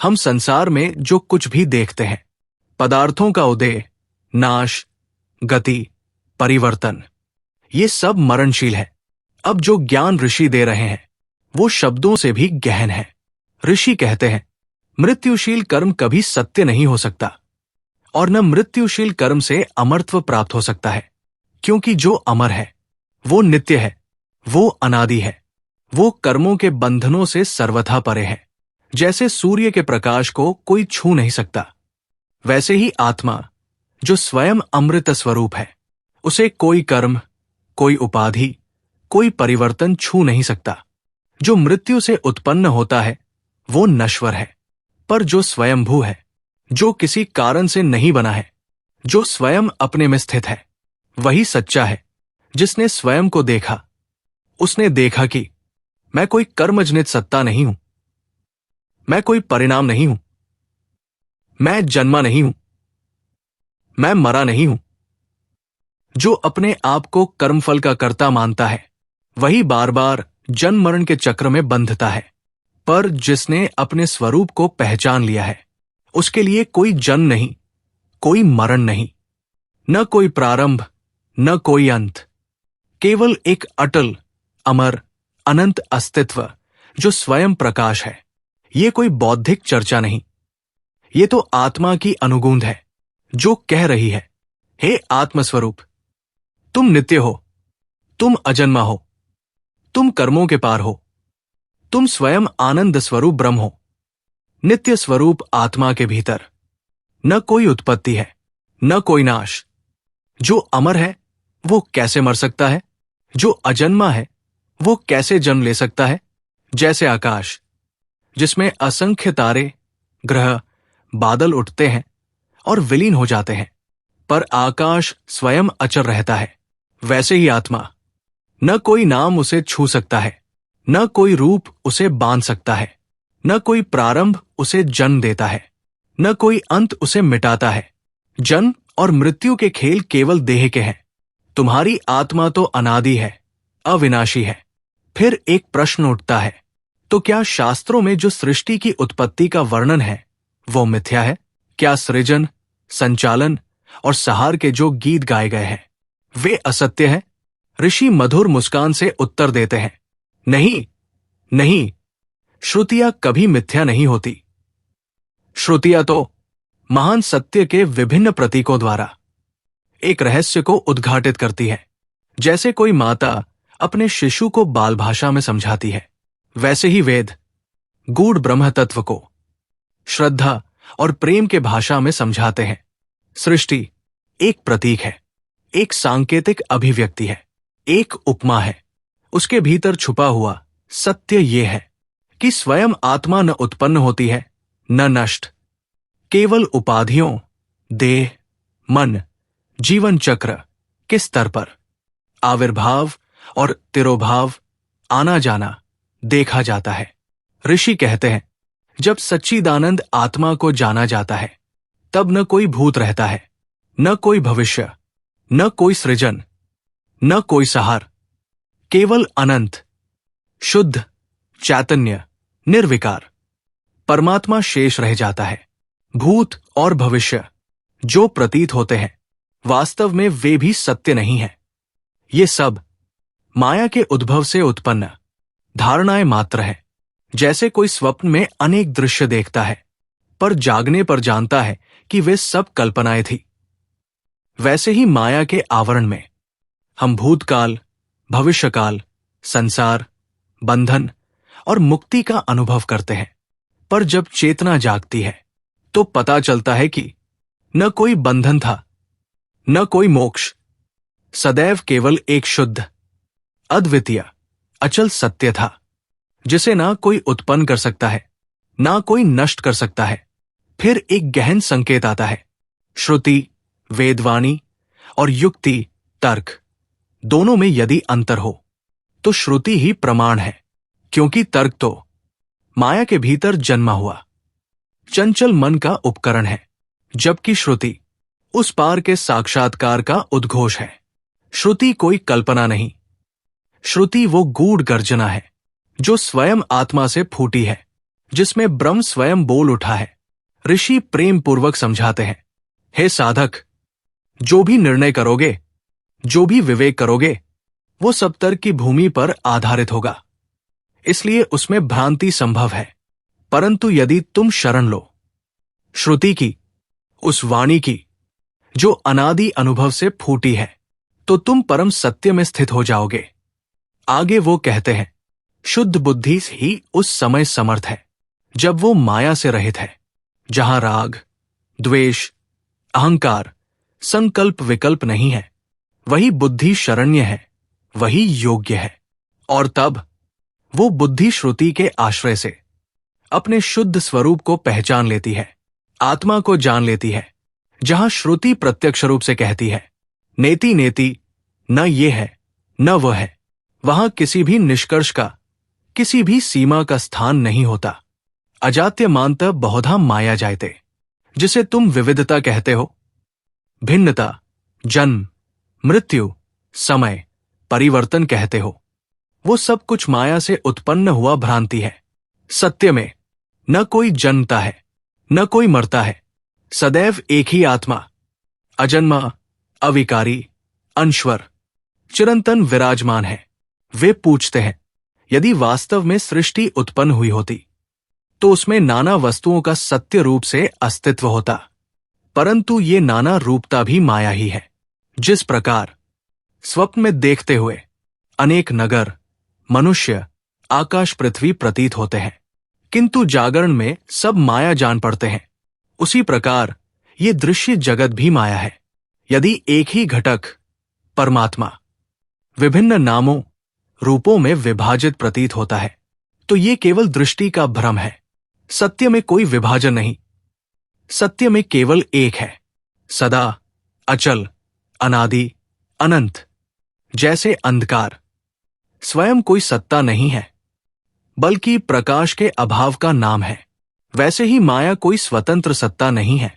हम संसार में जो कुछ भी देखते हैं, पदार्थों का उदय, नाश, गति, परिवर्तन, ये सब मरणशील है। अब जो ज्ञान ऋषि दे रहे हैं वो शब्दों से भी गहन है। ऋषि कहते हैं मृत्युशील कर्म कभी सत्य नहीं हो सकता और न मृत्युशील कर्म से अमरत्व प्राप्त हो सकता है, क्योंकि जो अमर है वो नित्य है, वो अनादि है, वो कर्मों के बंधनों से सर्वथा परे है। जैसे सूर्य के प्रकाश को कोई छू नहीं सकता, वैसे ही आत्मा जो स्वयं अमृत स्वरूप है, उसे कोई कर्म, कोई उपाधि, कोई परिवर्तन छू नहीं सकता। जो मृत्यु से उत्पन्न होता है वो नश्वर है, पर जो स्वयंभू है, जो किसी कारण से नहीं बना है, जो स्वयं अपने में स्थित है, वही सच्चा है। जिसने स्वयं को देखा, उसने देखा कि मैं कोई कर्मजनित सत्ता नहीं हूं, मैं कोई परिणाम नहीं हूं, मैं जन्मा नहीं हूं, मैं मरा नहीं हूं। जो अपने आप को कर्मफल का कर्ता मानता है वही बार बार जन्म मरण के चक्र में बंधता है, पर जिसने अपने स्वरूप को पहचान लिया है उसके लिए कोई जन्म नहीं, कोई मरण नहीं, न कोई प्रारंभ, न कोई अंत, केवल एक अटल, अमर, अनंत अस्तित्व जो स्वयं प्रकाश है। ये कोई बौद्धिक चर्चा नहीं, ये तो आत्मा की अनुगूंज है जो कह रही है, हे आत्मस्वरूप, तुम नित्य हो, तुम अजन्मा हो, तुम कर्मों के पार हो, तुम स्वयं आनंद स्वरूप ब्रह्म हो। नित्य स्वरूप आत्मा के भीतर न कोई उत्पत्ति है, न कोई नाश। जो अमर है वो कैसे मर सकता है? जो अजन्मा है वो कैसे जन्म ले सकता है? जैसे आकाश, जिसमें असंख्य तारे, ग्रह, बादल उठते हैं और विलीन हो जाते हैं, पर आकाश स्वयं अचर रहता है, वैसे ही आत्मा, न कोई नाम उसे छू सकता है, न कोई रूप उसे बांध सकता है, न कोई प्रारंभ उसे जन्म देता है, न कोई अंत उसे मिटाता है। जन्म और मृत्यु के खेल केवल देह के हैं। तुम्हारी आत्मा तो अनादि है, अविनाशी है। फिर एक प्रश्न उठता है, तो क्या शास्त्रों में जो सृष्टि की उत्पत्ति का वर्णन है वो मिथ्या है? क्या सृजन, संचालन और सहार के जो गीत गाए गए हैं वे असत्य हैं? ऋषि मधुर मुस्कान से उत्तर देते हैं, नहीं नहीं, श्रुतियां कभी मिथ्या नहीं होती। श्रुतियां तो महान सत्य के विभिन्न प्रतीकों द्वारा एक रहस्य को उद्घाटित करती है। जैसे कोई माता अपने शिशु को बाल भाषा में समझाती है, वैसे ही वेद गूढ़ ब्रह्म तत्व को श्रद्धा और प्रेम के भाषा में समझाते हैं। सृष्टि एक प्रतीक है, एक सांकेतिक अभिव्यक्ति है, एक उपमा है। उसके भीतर छुपा हुआ सत्य ये है कि स्वयं आत्मा न उत्पन्न होती है, न नष्ट। केवल उपाधियों, देह, मन, जीवन चक्र के स्तर पर आविर्भाव और तिरोभाव, आना जाना देखा जाता है। ऋषि कहते हैं, जब सच्चिदानंद आत्मा को जाना जाता है तब न कोई भूत रहता है, न कोई भविष्य, न कोई सृजन, न कोई सहार, केवल अनंत, शुद्ध चैतन्य, निर्विकार परमात्मा शेष रह जाता है। भूत और भविष्य जो प्रतीत होते हैं वास्तव में वे भी सत्य नहीं है। ये सब माया के उद्भव से उत्पन्न धारणाएं मात्र है। जैसे कोई स्वप्न में अनेक दृश्य देखता है पर जागने पर जानता है कि वे सब कल्पनाएं थी, वैसे ही माया के आवरण में हम भूतकाल, भविष्यकाल, संसार, बंधन और मुक्ति का अनुभव करते हैं। पर जब चेतना जागती है तो पता चलता है कि न कोई बंधन था, न कोई मोक्ष, सदैव केवल एक शुद्ध, अद्वितीय, अचल सत्य था, जिसे ना कोई उत्पन्न कर सकता है, ना कोई नष्ट कर सकता है। फिर एक गहन संकेत आता है। श्रुति, वेदवाणी और युक्ति, तर्क, दोनों में यदि अंतर हो तो श्रुति ही प्रमाण है, क्योंकि तर्क तो माया के भीतर जन्मा हुआ चंचल मन का उपकरण है, जबकि श्रुति उस पार के साक्षात्कार का उद्घोष है। श्रुति कोई कल्पना नहीं, श्रुति वो गूढ़ गर्जना है जो स्वयं आत्मा से फूटी है। जिसमें ब्रह्म स्वयं बोल उठा है। ऋषि प्रेम पूर्वक समझाते हैं, हे साधक, जो भी निर्णय करोगे, जो भी विवेक करोगे, वो सब तर्क की भूमि पर आधारित होगा, इसलिए उसमें भ्रांति संभव है। परंतु यदि तुम शरण लो श्रुति की, उस वाणी की जो अनादि अनुभव से फूटी है, तो तुम परम सत्य में स्थित हो जाओगे। आगे वो कहते हैं, शुद्ध बुद्धि ही उस समय समर्थ है जब वो माया से रहित है, जहां राग, द्वेष, अहंकार, संकल्प विकल्प नहीं है। वही बुद्धि शरण्य है, वही योग्य है। और तब वो बुद्धि श्रुति के आश्रय से अपने शुद्ध स्वरूप को पहचान लेती है, आत्मा को जान लेती है। जहां श्रुति प्रत्यक्ष रूप से कहती है, नेति नेति, न ये है न वह है, वहां किसी भी निष्कर्ष का, किसी भी सीमा का स्थान नहीं होता। अजात्य मानत बहुधा माया जायते, जिसे तुम विविधता कहते हो, भिन्नता, जन्म, मृत्यु, समय, परिवर्तन कहते हो, वो सब कुछ माया से उत्पन्न हुआ भ्रांति है। सत्य में न कोई जन्मता है, न कोई मरता है। सदैव एक ही आत्मा, अजन्मा, अविकारी, अनश्वर, चिरंतन विराजमान है। वे पूछते हैं, यदि वास्तव में सृष्टि उत्पन्न हुई होती तो उसमें नाना वस्तुओं का सत्य रूप से अस्तित्व होता, परंतु ये नाना रूपता भी माया ही है। जिस प्रकार स्वप्न में देखते हुए अनेक नगर, मनुष्य, आकाश, पृथ्वी प्रतीत होते हैं, किंतु जागरण में सब माया जान पड़ते हैं, उसी प्रकार ये दृश्य जगत भी माया है। यदि एक ही घटक परमात्मा विभिन्न नामों, रूपों में विभाजित प्रतीत होता है, तो ये केवल दृष्टि का भ्रम है। सत्य में कोई विभाजन नहीं, सत्य में केवल एक है, सदा, अचल, अनादि, अनंत। जैसे अंधकार स्वयं कोई सत्ता नहीं है, बल्कि प्रकाश के अभाव का नाम है, वैसे ही माया कोई स्वतंत्र सत्ता नहीं है,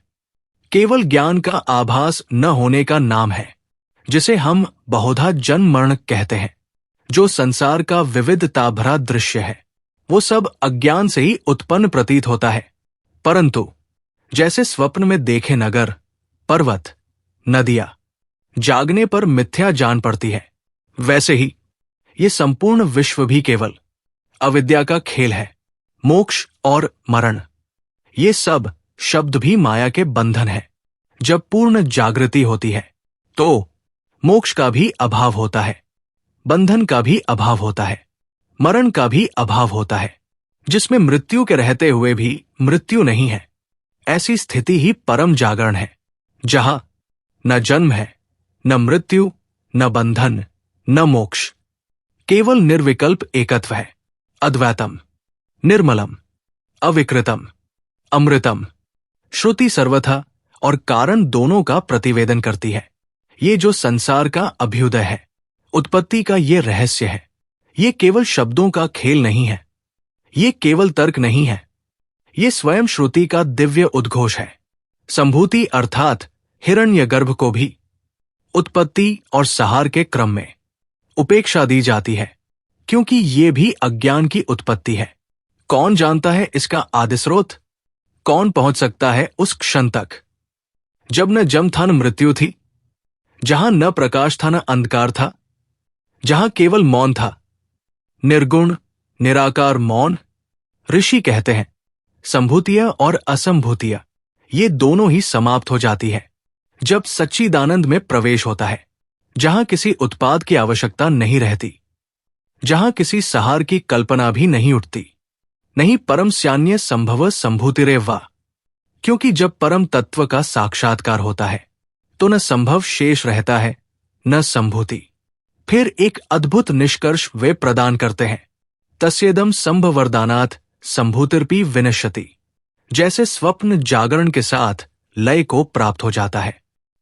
केवल ज्ञान का आभास न होने का नाम है, जिसे हम बहुधा जन्म मरण कहते हैं। जो संसार का विविधता भरा दृश्य है, वो सब अज्ञान से ही उत्पन्न प्रतीत होता है। परंतु जैसे स्वप्न में देखे नगर, पर्वत, नदियां जागने पर मिथ्या जान पड़ती है, वैसे ही ये संपूर्ण विश्व भी केवल अविद्या का खेल है। मोक्ष और मरण, ये सब शब्द भी माया के बंधन है। जब पूर्ण जागृति होती है तो मोक्ष का भी अभाव होता है, बंधन का भी अभाव होता है, मरण का भी अभाव होता है। जिसमें मृत्यु के रहते हुए भी मृत्यु नहीं है, ऐसी स्थिति ही परम जागरण है, जहां न जन्म है, न मृत्यु, न बंधन, न मोक्ष, केवल निर्विकल्प एकत्व है। अद्वैतम, निर्मलम, अविकृतम, अमृतम। श्रुति सर्वथा और कारण दोनों का प्रतिवेदन करती है। ये जो संसार का अभ्युदय है, उत्पत्ति का ये रहस्य है, ये केवल शब्दों का खेल नहीं है, ये केवल तर्क नहीं है, ये स्वयं श्रुति का दिव्य उद्घोष है। संभूति अर्थात हिरण्यगर्भ को भी उत्पत्ति और सहार के क्रम में उपेक्षा दी जाती है, क्योंकि ये भी अज्ञान की उत्पत्ति है। कौन जानता है इसका आदिस्रोत? कौन पहुंच सकता है उस क्षण तक जब न जन्म था न मृत्यु थी, जहां न प्रकाश था न अंधकार था, जहां केवल मौन था, निर्गुण निराकार मौन। ऋषि कहते हैं, संभूतियां और असंभूतियां ये दोनों ही समाप्त हो जाती है जब सच्चिदानंद में प्रवेश होता है, जहां किसी उत्पाद की आवश्यकता नहीं रहती, जहां किसी सहार की कल्पना भी नहीं उठती, नहीं परम स्यान्य संभव संभूतिरेवा। क्योंकि जब परम तत्व का साक्षात्कार होता है तो न संभव शेष रहता है, न संभूति। फिर एक अद्भुत निष्कर्ष वे प्रदान करते हैं, तस्येदम संभवर्दानात् संभूतिर्पि विनश्यति। जैसे स्वप्न जागरण के साथ लय को प्राप्त हो जाता है,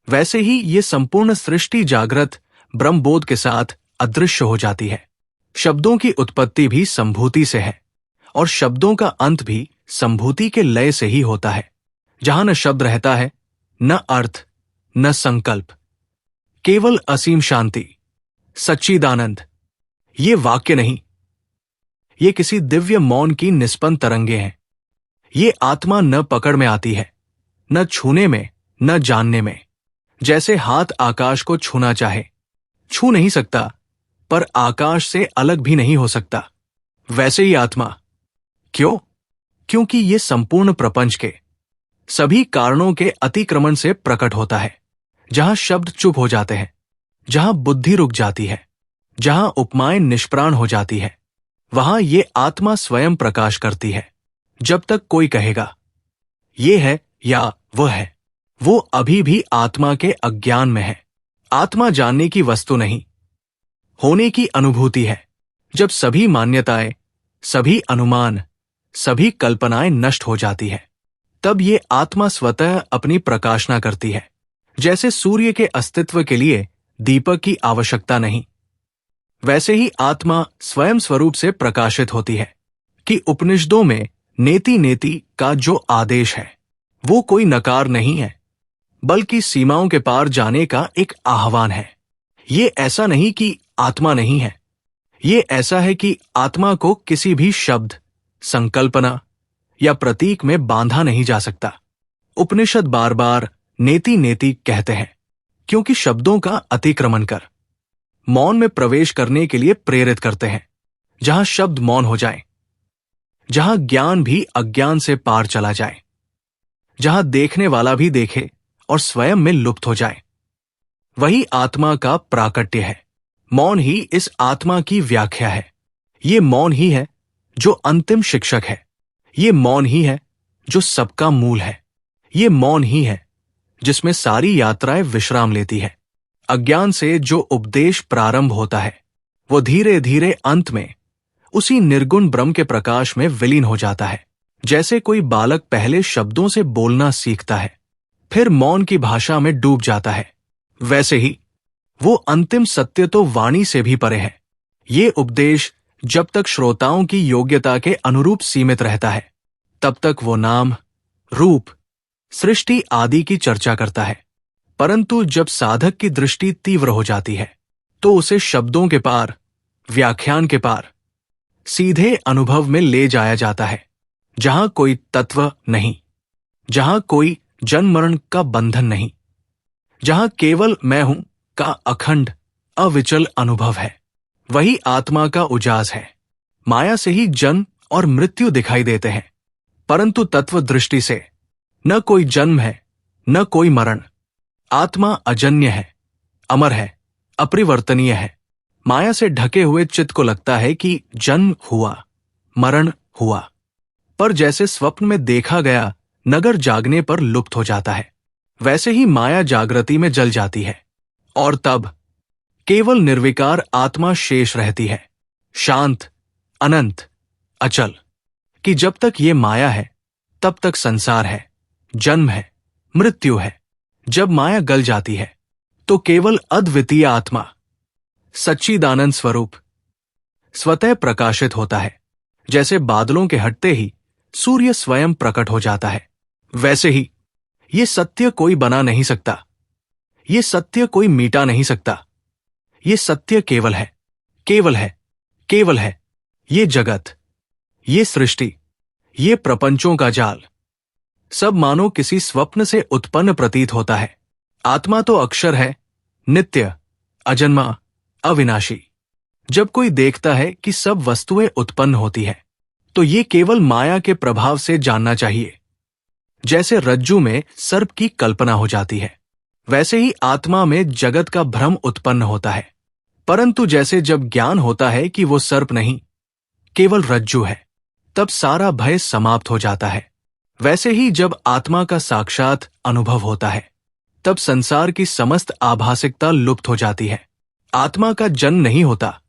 वैसे ही ये संपूर्ण सृष्टि जागृत ब्रह्मबोध के साथ अदृश्य हो जाती है। शब्दों की उत्पत्ति भी संभूति से है और शब्दों का अंत भी संभूति के लय से ही होता है। जहां न शब्द रहता है, न अर्थ, न संकल्प, केवल असीम शांति, सच्चिदानंद। ये वाक्य नहीं, ये किसी दिव्य मौन की निष्पन्न तरंगे हैं। ये आत्मा न पकड़ में आती है, न छूने में, न जानने में। जैसे हाथ आकाश को छूना चाहे, छू नहीं सकता, पर आकाश से अलग भी नहीं हो सकता, वैसे ही आत्मा। क्यों? क्योंकि ये संपूर्ण प्रपंच के सभी कारणों के अतिक्रमण से प्रकट होता है। जहां शब्द चुप हो जाते हैं, जहां बुद्धि रुक जाती है, जहां उपमाएं निष्प्राण हो जाती है, वहां ये आत्मा स्वयं प्रकाश करती है। जब तक कोई कहेगा ये है या वह है, वो अभी भी आत्मा के अज्ञान में है। आत्मा जानने की वस्तु नहीं, होने की अनुभूति है। जब सभी मान्यताएं, सभी अनुमान, सभी कल्पनाएं नष्ट हो जाती है, तब ये आत्मा स्वतः अपनी प्रकाशना करती है। जैसे सूर्य के अस्तित्व के लिए दीपक की आवश्यकता नहीं, वैसे ही आत्मा स्वयं स्वरूप से प्रकाशित होती है। कि उपनिषदों में नेति नेति का जो आदेश है, वो कोई नकार नहीं है, बल्कि सीमाओं के पार जाने का एक आह्वान है। ये ऐसा नहीं कि आत्मा नहीं है, ये ऐसा है कि आत्मा को किसी भी शब्द, संकल्पना या प्रतीक में बांधा नहीं जा सकता। उपनिषद बार बार नेति नेति कहते हैं, क्योंकि शब्दों का अतिक्रमण कर मौन में प्रवेश करने के लिए प्रेरित करते हैं। जहां शब्द मौन हो जाए, जहां ज्ञान भी अज्ञान से पार चला जाए, जहां देखने वाला भी देखे और स्वयं में लुप्त हो जाए, वही आत्मा का प्राकट्य है। मौन ही इस आत्मा की व्याख्या है। ये मौन ही है जो अंतिम शिक्षक है। ये मौन ही है जो सबका मूल है। ये मौन ही है जिसमें सारी यात्राएं विश्राम लेती है। अज्ञान से जो उपदेश प्रारंभ होता है, वो धीरे धीरे अंत में उसी निर्गुण ब्रह्म के प्रकाश में विलीन हो जाता है। जैसे कोई बालक पहले शब्दों से बोलना सीखता है, फिर मौन की भाषा में डूब जाता है, वैसे ही वो अंतिम सत्य तो वाणी से भी परे है। ये उपदेश जब तक श्रोताओं की योग्यता के अनुरूप सीमित रहता है, तब तक वो नाम, रूप, सृष्टि आदि की चर्चा करता है। परंतु जब साधक की दृष्टि तीव्र हो जाती है, तो उसे शब्दों के पार, व्याख्यान के पार, सीधे अनुभव में ले जाया जाता है, जहां कोई तत्व नहीं, जहां कोई जन्म मरण का बंधन नहीं, जहां केवल मैं हूं का अखंड अविचल अनुभव है। वही आत्मा का उजास है। माया से ही जन्म और मृत्यु दिखाई देते हैं, परंतु तत्व दृष्टि से न कोई जन्म है, न कोई मरण। आत्मा अजन्य है, अमर है, अपरिवर्तनीय है। माया से ढके हुए चित्त को लगता है कि जन्म हुआ, मरण हुआ, पर जैसे स्वप्न में देखा गया नगर जागने पर लुप्त हो जाता है, वैसे ही माया जागृति में जल जाती है, और तब केवल निर्विकार आत्मा शेष रहती है, शांत, अनंत, अचल। कि जब तक ये माया है, तब तक संसार है, जन्म है, मृत्यु है। जब माया गल जाती है, तो केवल अद्वितीय आत्मा, सच्चिदानंद स्वरूप स्वतः प्रकाशित होता है। जैसे बादलों के हटते ही सूर्य स्वयं प्रकट हो जाता है, वैसे ही ये सत्य कोई बना नहीं सकता, ये सत्य कोई मिटा नहीं सकता। ये सत्य केवल है, केवल है, केवल है। ये जगत, ये सृष्टि, ये प्रपंचों का जाल, सब मानो किसी स्वप्न से उत्पन्न प्रतीत होता है। आत्मा तो अक्षर है, नित्य, अजन्मा, अविनाशी। जब कोई देखता है कि सब वस्तुएं उत्पन्न होती है, तो ये केवल माया के प्रभाव से जानना चाहिए। जैसे रज्जू में सर्प की कल्पना हो जाती है, वैसे ही आत्मा में जगत का भ्रम उत्पन्न होता है। परंतु जैसे जब ज्ञान होता है कि वो सर्प नहीं, केवल रज्जू है, तब सारा भय समाप्त हो जाता है। वैसे ही जब आत्मा का साक्षात अनुभव होता है, तब संसार की समस्त आभासिकता लुप्त हो जाती है। आत्मा का जन्म नहीं होता,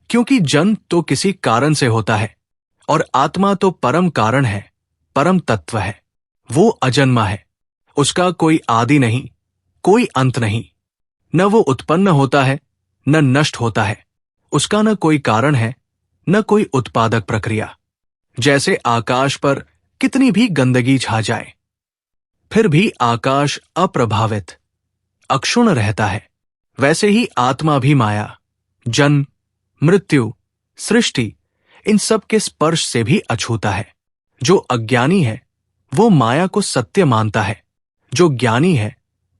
क्योंकि जन्म तो किसी कारण से होता है, और आत्मा तो परम कारण है, परम तत्व है। वो अजन्मा है, उसका कोई आदि नहीं, कोई अंत नहीं। न वो उत्पन्न होता है, न नष्ट होता है। उसका न कोई कारण है, न कोई उत्पादक प्रक्रिया। जैसे आकाश पर कितनी भी गंदगी छा जाए, फिर भी आकाश अप्रभावित, अक्षुण्ण रहता है, वैसे ही आत्मा भी माया, जन्म, मृत्यु, सृष्टि, इन सब के स्पर्श से भी अछूता है। जो अज्ञानी है वो माया को सत्य मानता है, जो ज्ञानी है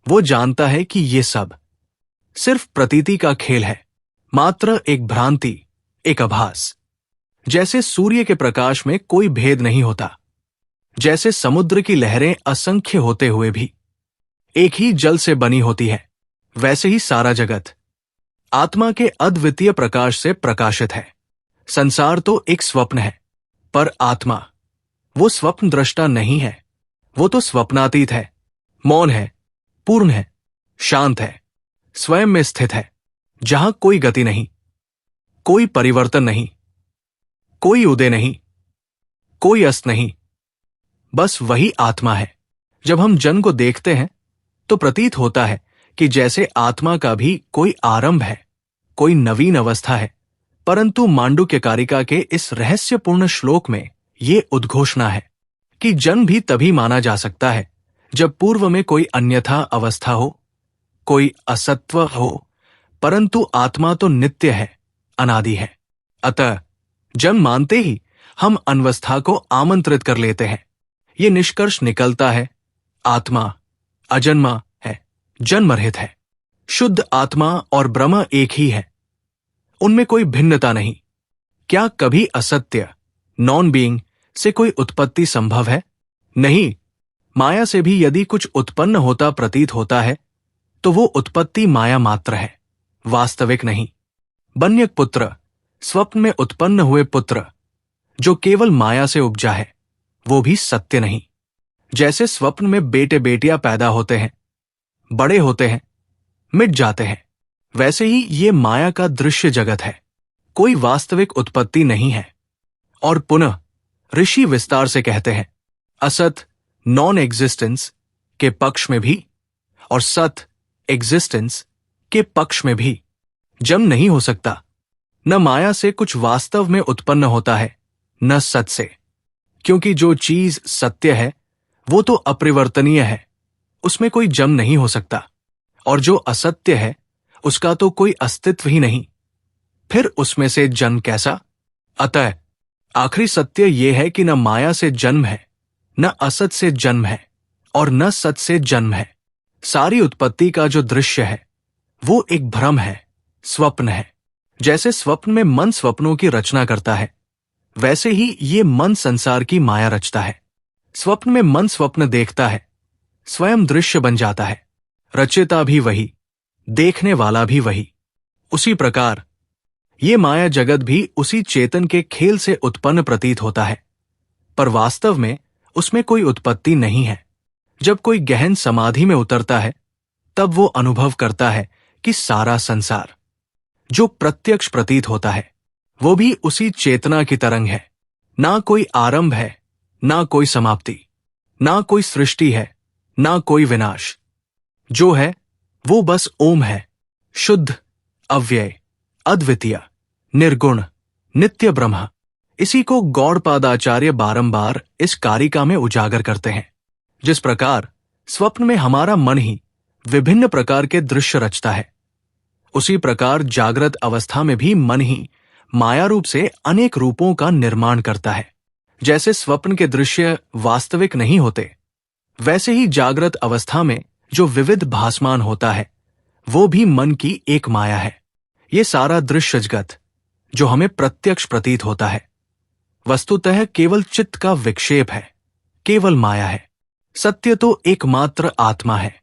वो जानता है कि ये सब सिर्फ प्रतीति का खेल है, मात्र एक भ्रांति, एक आभास। जैसे सूर्य के प्रकाश में कोई भेद नहीं होता, जैसे समुद्र की लहरें असंख्य होते हुए भी एक ही जल से बनी होती है, वैसे ही सारा जगत आत्मा के अद्वितीय प्रकाश से प्रकाशित है। संसार तो एक स्वप्न है, पर आत्मा वो स्वप्न दृष्टा नहीं है, वो तो स्वप्नातीत है, मौन है, पूर्ण है, शांत है, स्वयं में स्थित है, जहां कोई गति नहीं, कोई परिवर्तन नहीं, कोई उदय नहीं, कोई अस्त नहीं, बस वही आत्मा है। जब हम जन को देखते हैं तो प्रतीत होता है कि जैसे आत्मा का भी कोई आरंभ है, कोई नवीन अवस्था है, परंतु मांडुक्य कारिका के इस रहस्यपूर्ण श्लोक में ये उद्घोषणा है कि जन भी तभी माना जा सकता है जब पूर्व में कोई अन्यथा अवस्था हो, कोई असत्व हो, परंतु आत्मा तो नित्य है, अनादि है। अतः जन मानते ही हम अनवस्था को आमंत्रित कर लेते हैं। ये निष्कर्ष निकलता है आत्मा अजन्मा है, जन्मरहित है। शुद्ध आत्मा और ब्रह्म एक ही है, उनमें कोई भिन्नता नहीं। क्या कभी असत्य नॉन बीइंग से कोई उत्पत्ति संभव है? नहीं। माया से भी यदि कुछ उत्पन्न होता प्रतीत होता है तो वो उत्पत्ति माया मात्र है, वास्तविक नहीं। बन्यक पुत्र, स्वप्न में उत्पन्न हुए पुत्र, जो केवल माया से उपजा है, वो भी सत्य नहीं। जैसे स्वप्न में बेटे बेटियां पैदा होते हैं, बड़े होते हैं, मिट जाते हैं, वैसे ही ये माया का दृश्य जगत है, कोई वास्तविक उत्पत्ति नहीं है। और पुनः ऋषि विस्तार से कहते हैं, असत नॉन एग्जिस्टेंस के पक्ष में भी और सत एग्जिस्टेंस के पक्ष में भी जन्म नहीं हो सकता। न माया से कुछ वास्तव में उत्पन्न होता है, न सत से, क्योंकि जो चीज सत्य है वो तो अपरिवर्तनीय है, उसमें कोई जन्म नहीं हो सकता, और जो असत्य है उसका तो कोई अस्तित्व ही नहीं, फिर उसमें से जन्म कैसा? अतः आखिरी सत्य यह है कि न माया से जन्म है, न असत से जन्म है, और न सत से जन्म है। सारी उत्पत्ति का जो दृश्य है वो एक भ्रम है, स्वप्न है। जैसे स्वप्न में मन स्वप्नों की रचना करता है, वैसे ही ये मन संसार की माया रचता है। स्वप्न में मन स्वप्न देखता है, स्वयं दृश्य बन जाता है, रचयिता भी वही, देखने वाला भी वही। उसी प्रकार ये माया जगत भी उसी चेतन के खेल से उत्पन्न प्रतीत होता है, पर वास्तव में उसमें कोई उत्पत्ति नहीं है। जब कोई गहन समाधि में उतरता है तब वो अनुभव करता है कि सारा संसार जो प्रत्यक्ष प्रतीत होता है वो भी उसी चेतना की तरंग है। ना कोई आरंभ है, ना कोई समाप्ति, ना कोई सृष्टि है, ना कोई विनाश। जो है वो बस ओम है, शुद्ध, अव्यय, अद्वितीय, निर्गुण, नित्य ब्रह्म। इसी को गौड़पादाचार्य बारंबार इस कारिका में उजागर करते हैं। जिस प्रकार स्वप्न में हमारा मन ही विभिन्न प्रकार के दृश्य रचता है, उसी प्रकार जागृत अवस्था में भी मन ही माया रूप से अनेक रूपों का निर्माण करता है। जैसे स्वप्न के दृश्य वास्तविक नहीं होते, वैसे ही जागृत अवस्था में जो विविध भासमान होता है वो भी मन की एक माया है। ये सारा दृश्य जगत जो हमें प्रत्यक्ष प्रतीत होता है, वस्तुतः केवल चित्त का विक्षेप है, केवल माया है। सत्य तो एकमात्र आत्मा है,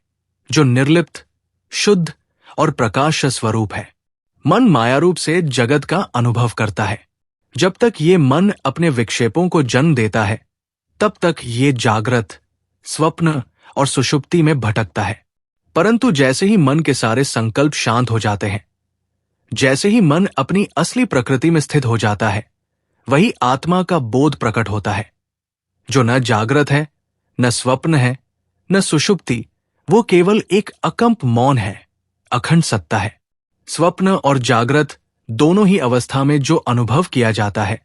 जो निर्लिप्त, शुद्ध और प्रकाश स्वरूप है। मन माया रूप से जगत का अनुभव करता है। जब तक ये मन अपने विक्षेपों को जन्म देता है, तब तक ये जागृत, स्वप्न और सुषुप्ति में भटकता है। परंतु जैसे ही मन के सारे संकल्प शांत हो जाते हैं, जैसे ही मन अपनी असली प्रकृति में स्थित हो जाता है, वही आत्मा का बोध प्रकट होता है, जो न जागृत है, न स्वप्न है, न सुषुप्ति। वो केवल एक अकंप मौन है, अखंड सत्ता है। स्वप्न और जागृत दोनों ही अवस्था में जो अनुभव किया जाता है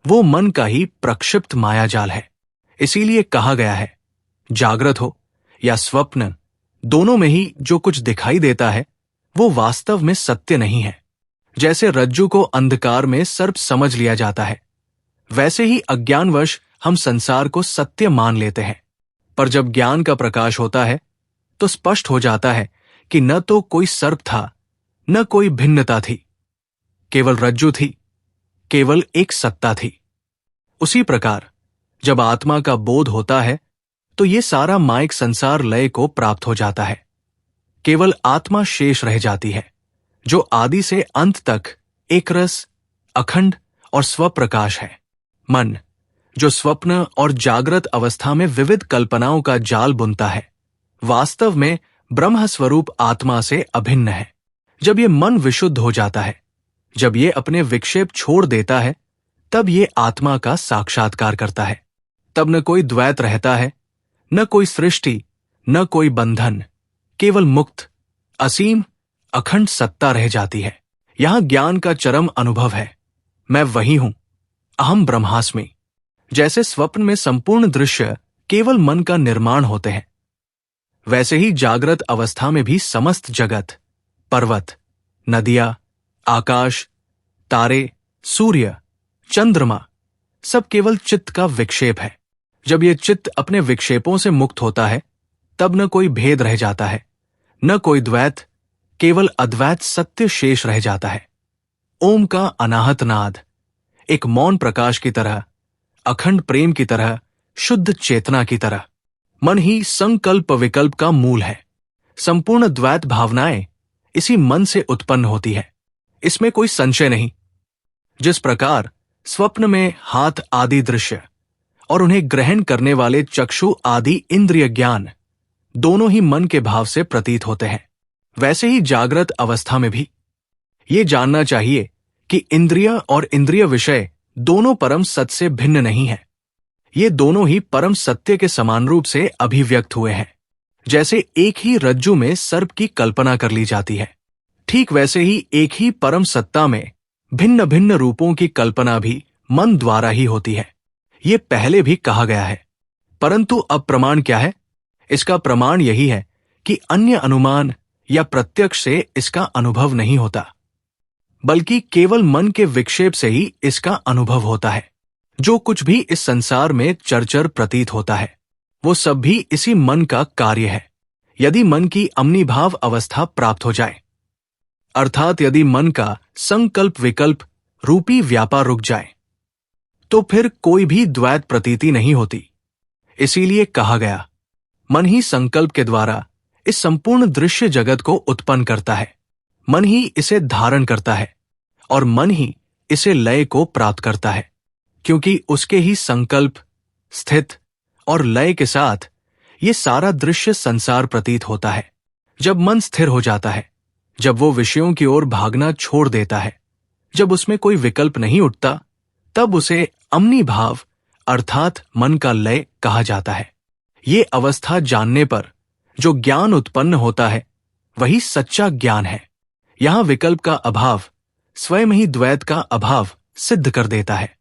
वो मन का ही प्रक्षिप्त मायाजाल है। इसीलिए कहा गया है, जागृत हो या स्वप्न, दोनों में ही जो कुछ दिखाई देता है वो वास्तव में सत्य नहीं है। जैसे रज्जु को अंधकार में सर्प समझ लिया जाता है, वैसे ही अज्ञानवश हम संसार को सत्य मान लेते हैं, पर जब ज्ञान का प्रकाश होता है तो स्पष्ट हो जाता है कि न तो कोई सर्प था, न कोई भिन्नता थी, केवल रज्जु थी, केवल एक सत्ता थी। उसी प्रकार जब आत्मा का बोध होता है तो ये सारा माइक संसार लय को प्राप्त हो जाता है। केवल आत्मा शेष रह जाती है, जो आदि से अंत तक एक रस, अखंड और स्वप्रकाश है। मन, जो स्वप्न और जागृत अवस्था में विविध कल्पनाओं का जाल बुनता है, वास्तव में ब्रह्म स्वरूप आत्मा से अभिन्न है। जब ये मन विशुद्ध हो जाता है, जब ये अपने विक्षेप छोड़ देता है, तब ये आत्मा का साक्षात्कार करता है। तब न कोई द्वैत रहता है, न कोई सृष्टि, न कोई बंधन, केवल मुक्त, असीम, अखंड सत्ता रह जाती है। यहां ज्ञान का चरम अनुभव है। मैं वही हूं, अहम ब्रह्मास्मि। जैसे स्वप्न में संपूर्ण दृश्य केवल मन का निर्माण होते हैं, वैसे ही जागृत अवस्था में भी समस्त जगत, पर्वत, नदियां, आकाश, तारे, सूर्य, चंद्रमा सब केवल चित्त का विक्षेप है। जब यह चित्त अपने विक्षेपों से मुक्त होता है, तब न कोई भेद रह जाता है, न कोई द्वैत, केवल अद्वैत सत्य शेष रह जाता है। ओम का अनाहत नाद एक मौन प्रकाश की तरह, अखंड प्रेम की तरह, शुद्ध चेतना की तरह। मन ही संकल्प विकल्प का मूल है। संपूर्ण द्वैत भावनाएं इसी मन से उत्पन्न होती है, इसमें कोई संशय नहीं। जिस प्रकार स्वप्न में हाथ आदि दृश्य और उन्हें ग्रहण करने वाले चक्षु आदि इंद्रिय ज्ञान दोनों ही मन के भाव से प्रतीत होते हैं, वैसे ही जागृत अवस्था में भी ये जानना चाहिए कि इंद्रिय और इंद्रिय विषय दोनों परम सत्य से भिन्न नहीं है। ये दोनों ही परम सत्य के समान रूप से अभिव्यक्त हुए हैं। जैसे एक ही रज्जु में सर्प की कल्पना कर ली जाती है, ठीक वैसे ही एक ही परम सत्ता में भिन्न भिन्न रूपों की कल्पना भी मन द्वारा ही होती है। ये पहले भी कहा गया है, परंतु अब प्रमाण क्या है? इसका प्रमाण यही है कि अन्य अनुमान या प्रत्यक्ष से इसका अनुभव नहीं होता, बल्कि केवल मन के विक्षेप से ही इसका अनुभव होता है। जो कुछ भी इस संसार में चरचर प्रतीत होता है, वो सब भी इसी मन का कार्य है। यदि मन की अम्निभाव अवस्था प्राप्त हो जाए, अर्थात यदि मन का संकल्प विकल्प रूपी व्यापार रुक जाए, तो फिर कोई भी द्वैत प्रतीति नहीं होती। इसीलिए कहा गया, मन ही संकल्प के द्वारा इस संपूर्ण दृश्य जगत को उत्पन्न करता है, मन ही इसे धारण करता है और मन ही इसे लय को प्राप्त करता है, क्योंकि उसके ही संकल्प, स्थित और लय के साथ ये सारा दृश्य संसार प्रतीत होता है। जब मन स्थिर हो जाता है, जब वो विषयों की ओर भागना छोड़ देता है, जब उसमें कोई विकल्प नहीं उठता, तब उसे अम्नि भाव अर्थात मन का लय कहा जाता है। ये अवस्था जानने पर जो ज्ञान उत्पन्न होता है, वही सच्चा ज्ञान है। यहां विकल्प का अभाव स्वयं ही द्वैत का अभाव सिद्ध कर देता है।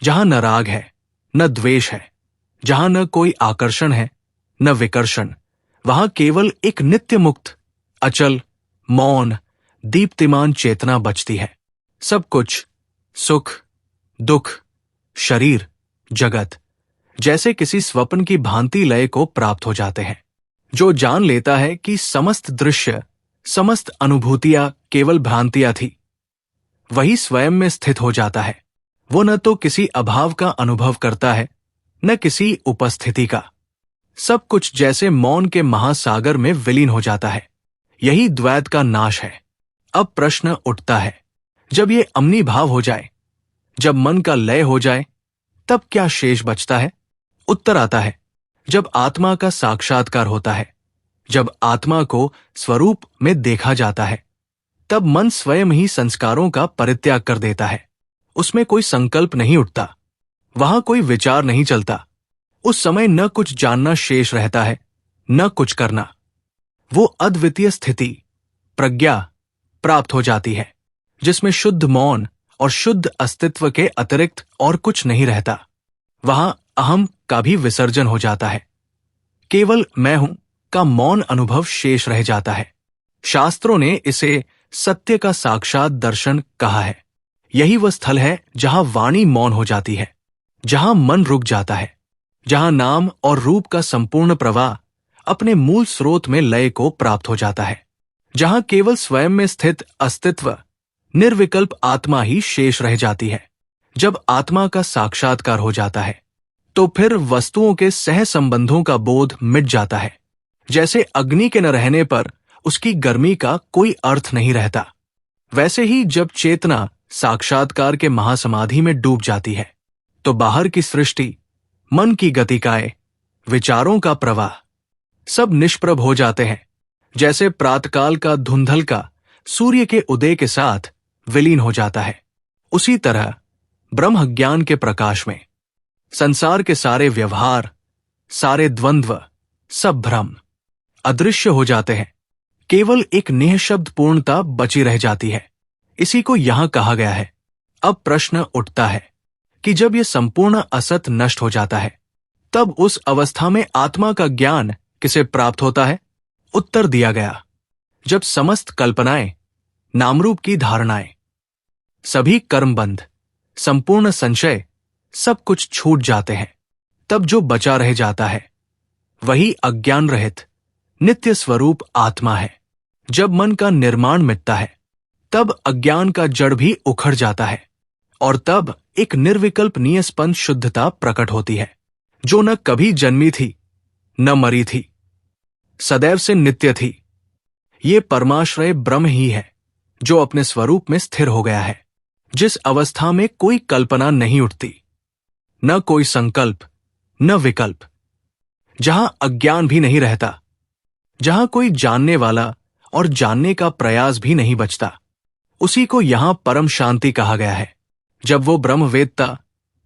जहां न राग है, न द्वेष है, जहां न कोई आकर्षण है, न विकर्षण, वहां केवल एक नित्य मुक्त, अचल, मौन, दीप्तिमान चेतना बचती है। सब कुछ, सुख, दुख, शरीर, जगत, जैसे किसी स्वप्न की भांति लय को प्राप्त हो जाते हैं। जो जान लेता है कि समस्त दृश्य, समस्त अनुभूतियां केवल भ्रांतियां थी, वही स्वयं में स्थित हो जाता है। वो न तो किसी अभाव का अनुभव करता है, न किसी उपस्थिति का। सब कुछ जैसे मौन के महासागर में विलीन हो जाता है। यही द्वैत का नाश है। अब प्रश्न उठता है, जब ये अम्नि भाव हो जाए, जब मन का लय हो जाए, तब क्या शेष बचता है? उत्तर आता है, जब आत्मा का साक्षात्कार होता है, जब आत्मा को स्वरूप में देखा जाता है, तब मन स्वयं ही संस्कारों का परित्याग कर देता है। उसमें कोई संकल्प नहीं उठता, वहां कोई विचार नहीं चलता। उस समय न कुछ जानना शेष रहता है, न कुछ करना। वो अद्वितीय स्थिति, प्रज्ञा प्राप्त हो जाती है, जिसमें शुद्ध मौन और शुद्ध अस्तित्व के अतिरिक्त और कुछ नहीं रहता। वहां अहम का भी विसर्जन हो जाता है। केवल मैं हूं का मौन अनुभव शेष रह जाता है। शास्त्रों ने इसे सत्य का साक्षात दर्शन कहा है। यही वह स्थल है जहां वाणी मौन हो जाती है, जहां मन रुक जाता है, जहां नाम और रूप का संपूर्ण प्रवाह अपने मूल स्रोत में लय को प्राप्त हो जाता है, जहां केवल स्वयं में स्थित अस्तित्व निर्विकल्प आत्मा ही शेष रह जाती है। जब आत्मा का साक्षात्कार हो जाता है तो फिर वस्तुओं के सह संबंधों का बोध मिट जाता है। जैसे अग्नि के न रहने पर उसकी गर्मी का कोई अर्थ नहीं रहता, वैसे ही जब चेतना साक्षात्कार के महासमाधि में डूब जाती है तो बाहर की सृष्टि, मन की गतिकाएं, विचारों का प्रवाह सब निष्प्रभ हो जाते हैं। जैसे प्रातकाल का धुंधल का सूर्य के उदय के साथ विलीन हो जाता है, उसी तरह ब्रह्म ज्ञान के प्रकाश में संसार के सारे व्यवहार, सारे द्वंद्व, सब भ्रम अदृश्य हो जाते हैं। केवल एक निःशब्द पूर्णता बची रह जाती है। इसी को यहां कहा गया है। अब प्रश्न उठता है कि जब यह संपूर्ण असत नष्ट हो जाता है तब उस अवस्था में आत्मा का ज्ञान किसे प्राप्त होता है? उत्तर दिया गया, जब समस्त कल्पनाएं, नामरूप की धारणाएं, सभी कर्मबंध, संपूर्ण संशय, सब कुछ छूट जाते हैं, तब जो बचा रह जाता है वही अज्ञान रहित नित्य स्वरूप आत्मा है। जब मन का निर्माण मिटता है तब अज्ञान का जड़ भी उखड़ जाता है और तब एक निर्विकल्प निस्पंद शुद्धता प्रकट होती है, जो न कभी जन्मी थी न मरी थी, सदैव से नित्य थी। ये परमाश्रय ब्रह्म ही है जो अपने स्वरूप में स्थिर हो गया है, जिस अवस्था में कोई कल्पना नहीं उठती, न कोई संकल्प न विकल्प, जहां अज्ञान भी नहीं रहता, जहां कोई जानने वाला और जानने का प्रयास भी नहीं बचता, उसी को यहां परम शांति कहा गया है। जब वो ब्रह्मवेत्ता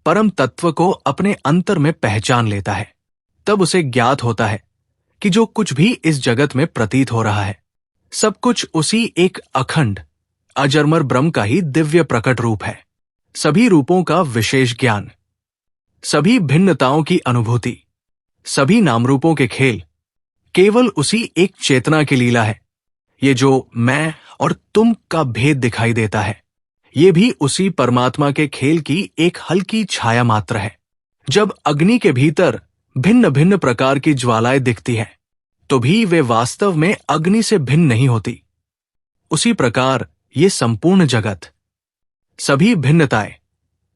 परम तत्व को अपने अंतर में पहचान लेता है तब उसे ज्ञात होता है कि जो कुछ भी इस जगत में प्रतीत हो रहा है सब कुछ उसी एक अखंड अजरमर ब्रह्म का ही दिव्य प्रकट रूप है। सभी रूपों का विशेष ज्ञान, सभी भिन्नताओं की अनुभूति, सभी नामरूपों के खेल केवल उसी एक चेतना की लीला है। ये जो मैं और तुम का भेद दिखाई देता है, ये भी उसी परमात्मा के खेल की एक हल्की छाया मात्र है। जब अग्नि के भीतर भिन्न भिन्न प्रकार की ज्वालाएं दिखती हैं तो भी वे वास्तव में अग्नि से भिन्न नहीं होती। उसी प्रकार ये संपूर्ण जगत, सभी भिन्नताएं,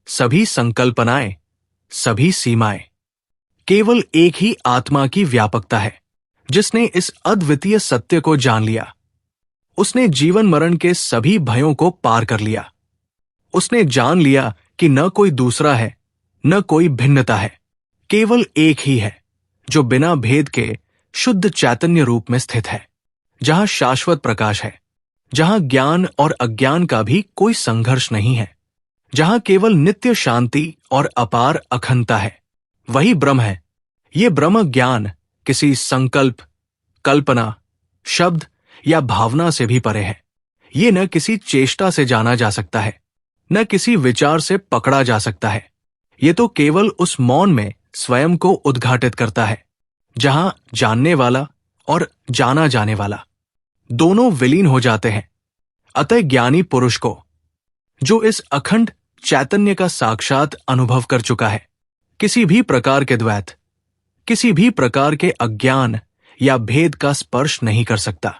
सभी संकल्पनाएं, सभी सीमाएं केवल एक ही आत्मा की व्यापकता है, जिसने इस अद्वितीय सत्य को जान लिया। उसने जीवन मरण के सभी भयों को पार कर लिया। उसने जान लिया कि न कोई दूसरा है न कोई भिन्नता है, केवल एक ही है जो बिना भेद के शुद्ध चैतन्य रूप में स्थित है, जहां शाश्वत प्रकाश है, जहां ज्ञान और अज्ञान का भी कोई संघर्ष नहीं है, जहां केवल नित्य शांति और अपार अखंडता है। वही ब्रह्म है। ये ब्रह्म ज्ञान किसी संकल्प, कल्पना, शब्द या भावना से भी परे है। ये न किसी चेष्टा से जाना जा सकता है, न किसी विचार से पकड़ा जा सकता है। ये तो केवल उस मौन में स्वयं को उद्घाटित करता है, जहां जानने वाला और जाना जाने वाला दोनों विलीन हो जाते हैं। अतः ज्ञानी पुरुष को, जो इस अखंड चैतन्य का साक्षात अनुभव कर चुका है, किसी भी प्रकार के द्वैत, किसी भी प्रकार के अज्ञान या भेद का स्पर्श नहीं कर सकता।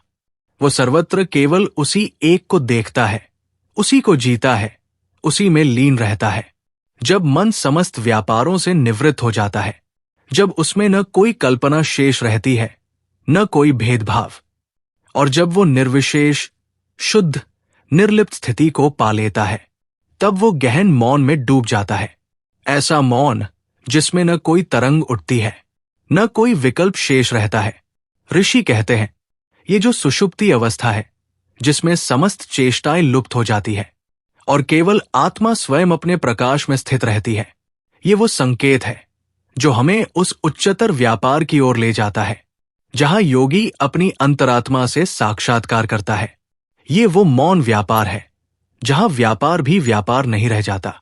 वो सर्वत्र केवल उसी एक को देखता है, उसी को जीता है, उसी में लीन रहता है। जब मन समस्त व्यापारों से निवृत्त हो जाता है, जब उसमें न कोई कल्पना शेष रहती है न कोई भेदभाव, और जब वो निर्विशेष, शुद्ध, निर्लिप्त स्थिति को पा लेता है, तब वो गहन मौन में डूब जाता है। ऐसा मौन जिसमें न कोई तरंग उठती है न कोई विकल्प शेष रहता है। ऋषि कहते हैं, ये जो सुषुप्ति अवस्था है, जिसमें समस्त चेष्टाएं लुप्त हो जाती है और केवल आत्मा स्वयं अपने प्रकाश में स्थित रहती है, ये वो संकेत है जो हमें उस उच्चतर व्यापार की ओर ले जाता है, जहां योगी अपनी अंतरात्मा से साक्षात्कार करता है। ये वो मौन व्यापार है, जहां व्यापार भी व्यापार नहीं रह जाता।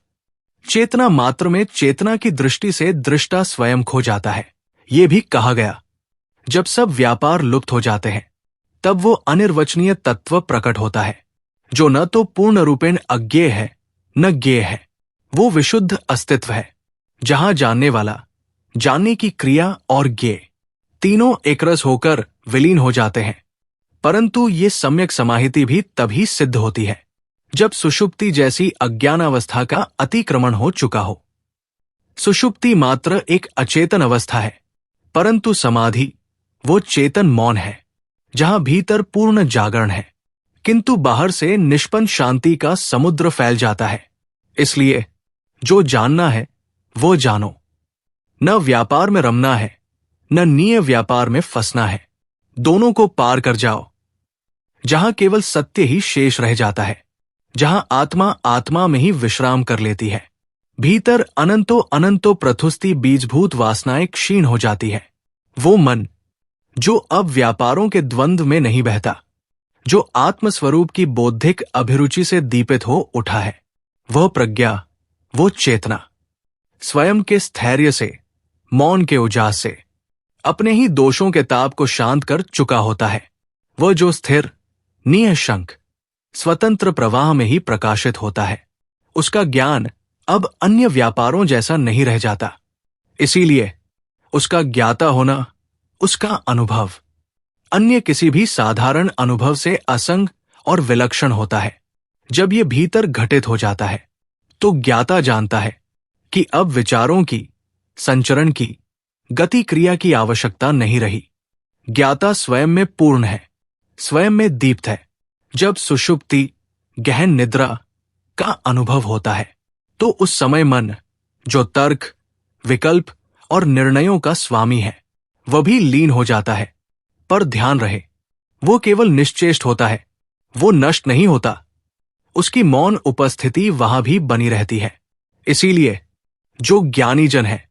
चेतना मात्र में चेतना की दृष्टि से दृष्टा स्वयं खो जाता है। ये भी कहा गया, जब सब व्यापार लुप्त हो जाते हैं तब वो अनिर्वचनीय तत्व प्रकट होता है, जो न तो पूर्ण रूपेण अज्ञेय है न ज्ञेय है। वो विशुद्ध अस्तित्व है जहां जानने वाला, जानने की क्रिया और ज्ञेय तीनों एकरस होकर विलीन हो जाते हैं। परंतु ये सम्यक समाहिति भी तभी सिद्ध होती है जब सुषुप्ति जैसी अज्ञानावस्था का अतिक्रमण हो चुका हो। सुषुप्ति मात्र एक अचेतन अवस्था है, परंतु समाधि वो चेतन मौन है जहां भीतर पूर्ण जागरण है, किंतु बाहर से निष्पन्न शांति का समुद्र फैल जाता है। इसलिए जो जानना है वो जानो। न व्यापार में रमना है, न नीय व्यापार में फंसना है। दोनों को पार कर जाओ, जहां केवल सत्य ही शेष रह जाता है, जहां आत्मा आत्मा में ही विश्राम कर लेती है। भीतर अनंतो अनंतो प्रथुस्ति बीजभूत वासनाएं क्षीण हो जाती है। वो मन जो अब व्यापारों के द्वंद्व में नहीं बहता, जो आत्मस्वरूप की बौद्धिक अभिरुचि से दीपित हो उठा है, वह प्रज्ञा, वो चेतना स्वयं के स्थैर्य से, मौन के उजास से अपने ही दोषों के ताप को शांत कर चुका होता है। वह जो स्थिर, निःशंक, स्वतंत्र प्रवाह में ही प्रकाशित होता है, उसका ज्ञान अब अन्य व्यापारों जैसा नहीं रह जाता। इसीलिए उसका ज्ञाता होना, उसका अनुभव अन्य किसी भी साधारण अनुभव से असंग और विलक्षण होता है। जब ये भीतर घटित हो जाता है तो ज्ञाता जानता है कि अब विचारों की, संचरण की, गति क्रिया की आवश्यकता नहीं रही। ज्ञाता स्वयं में पूर्ण है, स्वयं में दीप्त है। जब सुषुप्ति, गहन निद्रा का अनुभव होता है तो उस समय मन, जो तर्क, विकल्प और निर्णयों का स्वामी है, वह भी लीन हो जाता है। पर ध्यान रहे, वो केवल निश्चेष्ट होता है, वो नष्ट नहीं होता। उसकी मौन उपस्थिति वहां भी बनी रहती है। इसीलिए जो ज्ञानी जन है,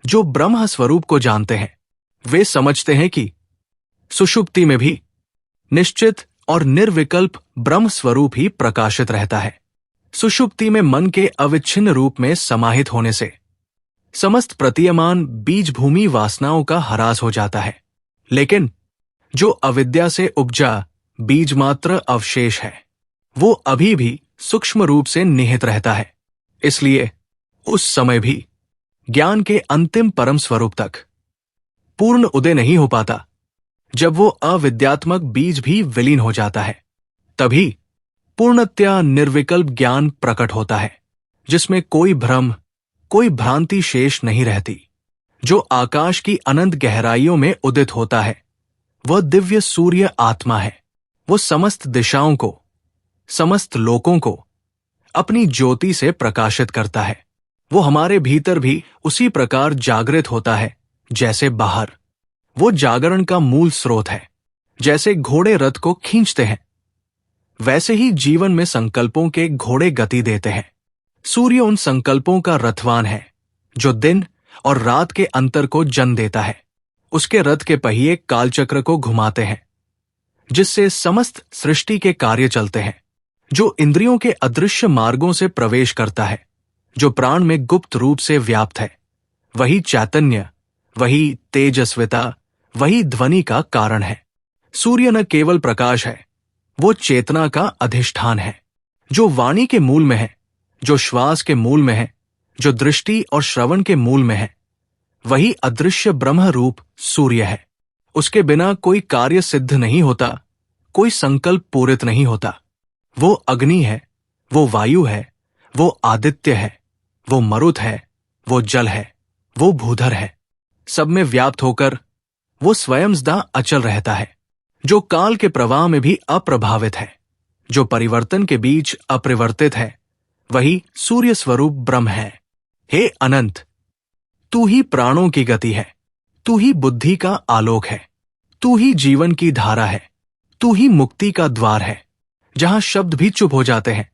जो ब्रह्म स्वरूप को जानते हैं, वे समझते हैं कि सुषुप्ति में भी निश्चित और निर्विकल्प ब्रह्म स्वरूप ही प्रकाशित रहता है। सुषुप्ति में मन के अविच्छिन्न रूप में समाहित होने से समस्त प्रतीयमान बीज भूमि वासनाओं का ह्रास हो जाता है। लेकिन जो अविद्या से उपजा बीज मात्र अवशेष है, वो अभी भी सूक्ष्म रूप से निहित रहता है। इसलिए उस समय भी ज्ञान के अंतिम परम स्वरूप तक पूर्ण उदय नहीं हो पाता। जब वो अविद्यात्मक बीज भी विलीन हो जाता है, तभी पूर्णतया निर्विकल्प ज्ञान प्रकट होता है, जिसमें कोई भ्रम, कोई भ्रांति शेष नहीं रहती। जो आकाश की अनंत गहराइयों में उदित होता है, वह दिव्य सूर्य आत्मा है। वो समस्त दिशाओं को, समस्त लोकों को अपनी ज्योति से प्रकाशित करता है। वो हमारे भीतर भी उसी प्रकार जागृत होता है जैसे बाहर। वो जागरण का मूल स्रोत है। जैसे घोड़े रथ को खींचते हैं, वैसे ही जीवन में संकल्पों के घोड़े गति देते हैं। सूर्य उन संकल्पों का रथवान है जो दिन और रात के अंतर को जन्म देता है। उसके रथ के पहिए कालचक्र को घुमाते हैं, जिससे समस्त सृष्टि के कार्य चलते हैं। जो इंद्रियों के अदृश्य मार्गों से प्रवेश करता है, जो प्राण में गुप्त रूप से व्याप्त है, वही चैतन्य, वही तेजस्विता, वही ध्वनि का कारण है। सूर्य न केवल प्रकाश है, वो चेतना का अधिष्ठान है। जो वाणी के मूल में है, जो श्वास के मूल में है, जो दृष्टि और श्रवण के मूल में है, वही अदृश्य ब्रह्म रूप सूर्य है। उसके बिना कोई कार्य सिद्ध नहीं होता, कोई संकल्प पूरित नहीं होता। वो अग्नि है, वो वायु है, वो आदित्य है, वो मरुत है, वो जल है, वो भूधर है। सब में व्याप्त होकर वो स्वयं सदा अचल रहता है। जो काल के प्रवाह में भी अप्रभावित है, जो परिवर्तन के बीच अपरिवर्तित है, वही सूर्य स्वरूप ब्रह्म है। हे अनंत, तू ही प्राणों की गति है, तू ही बुद्धि का आलोक है, तू ही जीवन की धारा है, तू ही मुक्ति का द्वार है। जहां शब्द भी चुप हो जाते हैं,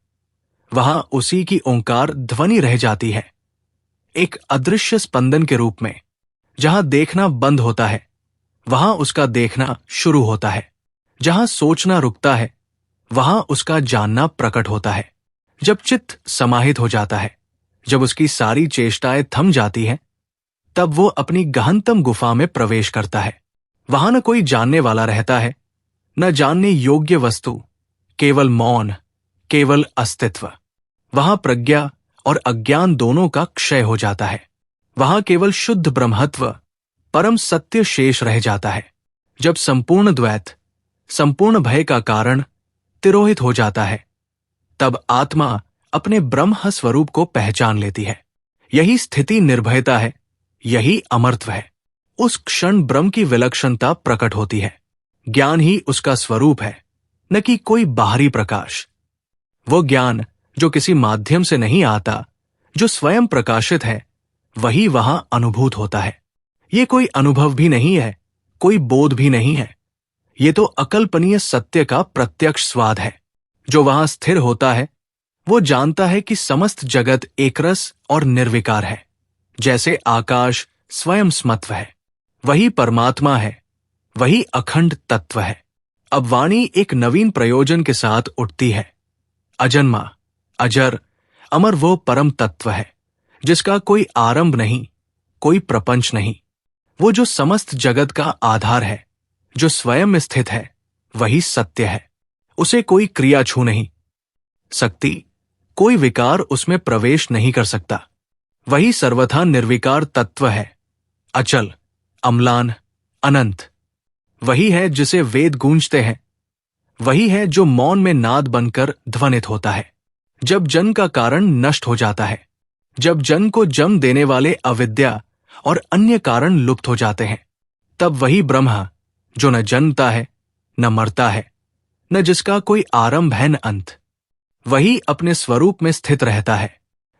वहां उसी की ओंकार ध्वनि रह जाती है, एक अदृश्य स्पंदन के रूप में। जहां देखना बंद होता है, वहां उसका देखना शुरू होता है। जहां सोचना रुकता है, वहां उसका जानना प्रकट होता है। जब चित्त समाहित हो जाता है, जब उसकी सारी चेष्टाएं थम जाती हैं, तब वो अपनी गहनतम गुफा में प्रवेश करता है। वहां न कोई जानने वाला रहता है, न जानने योग्य वस्तु, केवल मौन, केवल अस्तित्व। वहां प्रज्ञा और अज्ञान दोनों का क्षय हो जाता है। वहां केवल शुद्ध ब्रह्मत्व, परम सत्य शेष रह जाता है। जब संपूर्ण द्वैत, संपूर्ण भय का कारण तिरोहित हो जाता है, तब आत्मा अपने ब्रह्म स्वरूप को पहचान लेती है। यही स्थिति निर्भयता है, यही अमरत्व है। उस क्षण ब्रह्म की विलक्षणता प्रकट होती है। ज्ञान ही उसका स्वरूप है, न कि कोई बाहरी प्रकाश। वो ज्ञान जो किसी माध्यम से नहीं आता, जो स्वयं प्रकाशित है, वही वहां अनुभूत होता है। ये कोई अनुभव भी नहीं है, कोई बोध भी नहीं है। ये तो अकल्पनीय सत्य का प्रत्यक्ष स्वाद है। जो वहां स्थिर होता है, वो जानता है कि समस्त जगत एकरस और निर्विकार है, जैसे आकाश स्वयं स्मत्व है। वही परमात्मा है, वही अखंड तत्व है। अब वाणी एक नवीन प्रयोजन के साथ उठती है। अजन्मा, अजर, अमर वो परम तत्व है, जिसका कोई आरंभ नहीं, कोई प्रपंच नहीं। वो जो समस्त जगत का आधार है, जो स्वयं में स्थित है, वही सत्य है। उसे कोई क्रिया छू नहीं सकती, कोई विकार उसमें प्रवेश नहीं कर सकता। वही सर्वथा निर्विकार तत्व है, अचल, अम्लान, अनंत। वही है जिसे वेद गूंजते हैं। वही है जो मौन में नाद बनकर ध्वनित होता है। जब जन का कारण नष्ट हो जाता है, जब जन को जन्म देने वाले अविद्या और अन्य कारण लुप्त हो जाते हैं, तब वही ब्रह्म जो न जन्मता है, न मरता है, न जिसका कोई आरंभ है न अंत, वही अपने स्वरूप में स्थित रहता है।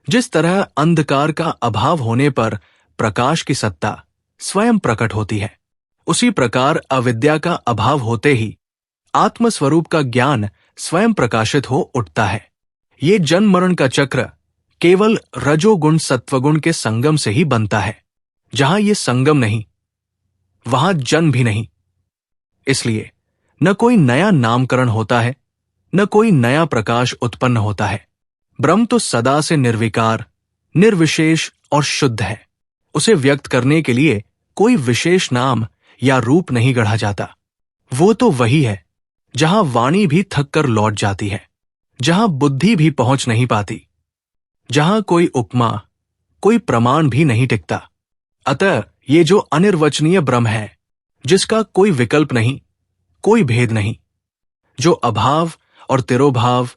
जिस तरह अंधकार का अभाव होने पर प्रकाश की सत्ता स्वयं प्रकट होती है, उसी प्रकार अविद्या का अभाव होते ही आत्मस्वरूप का ज्ञान स्वयं प्रकाशित हो उठता है। ये जन्म मरण का चक्र केवल रजोगुण सत्वगुण के संगम से ही बनता है। जहां ये संगम नहीं, वहां जन्म भी नहीं। इसलिए न कोई नया नामकरण होता है, न कोई नया प्रकाश उत्पन्न होता है। ब्रह्म तो सदा से निर्विकार, निर्विशेष और शुद्ध है। उसे व्यक्त करने के लिए कोई विशेष नाम या रूप नहीं गढ़ा जाता। वो तो वही है जहां वाणी भी थक कर लौट जाती है, जहां बुद्धि भी पहुंच नहीं पाती, जहां कोई उपमा, कोई प्रमाण भी नहीं टिकता। अतः ये जो अनिर्वचनीय ब्रह्म है, जिसका कोई विकल्प नहीं, कोई भेद नहीं, जो अभाव और तिरोभाव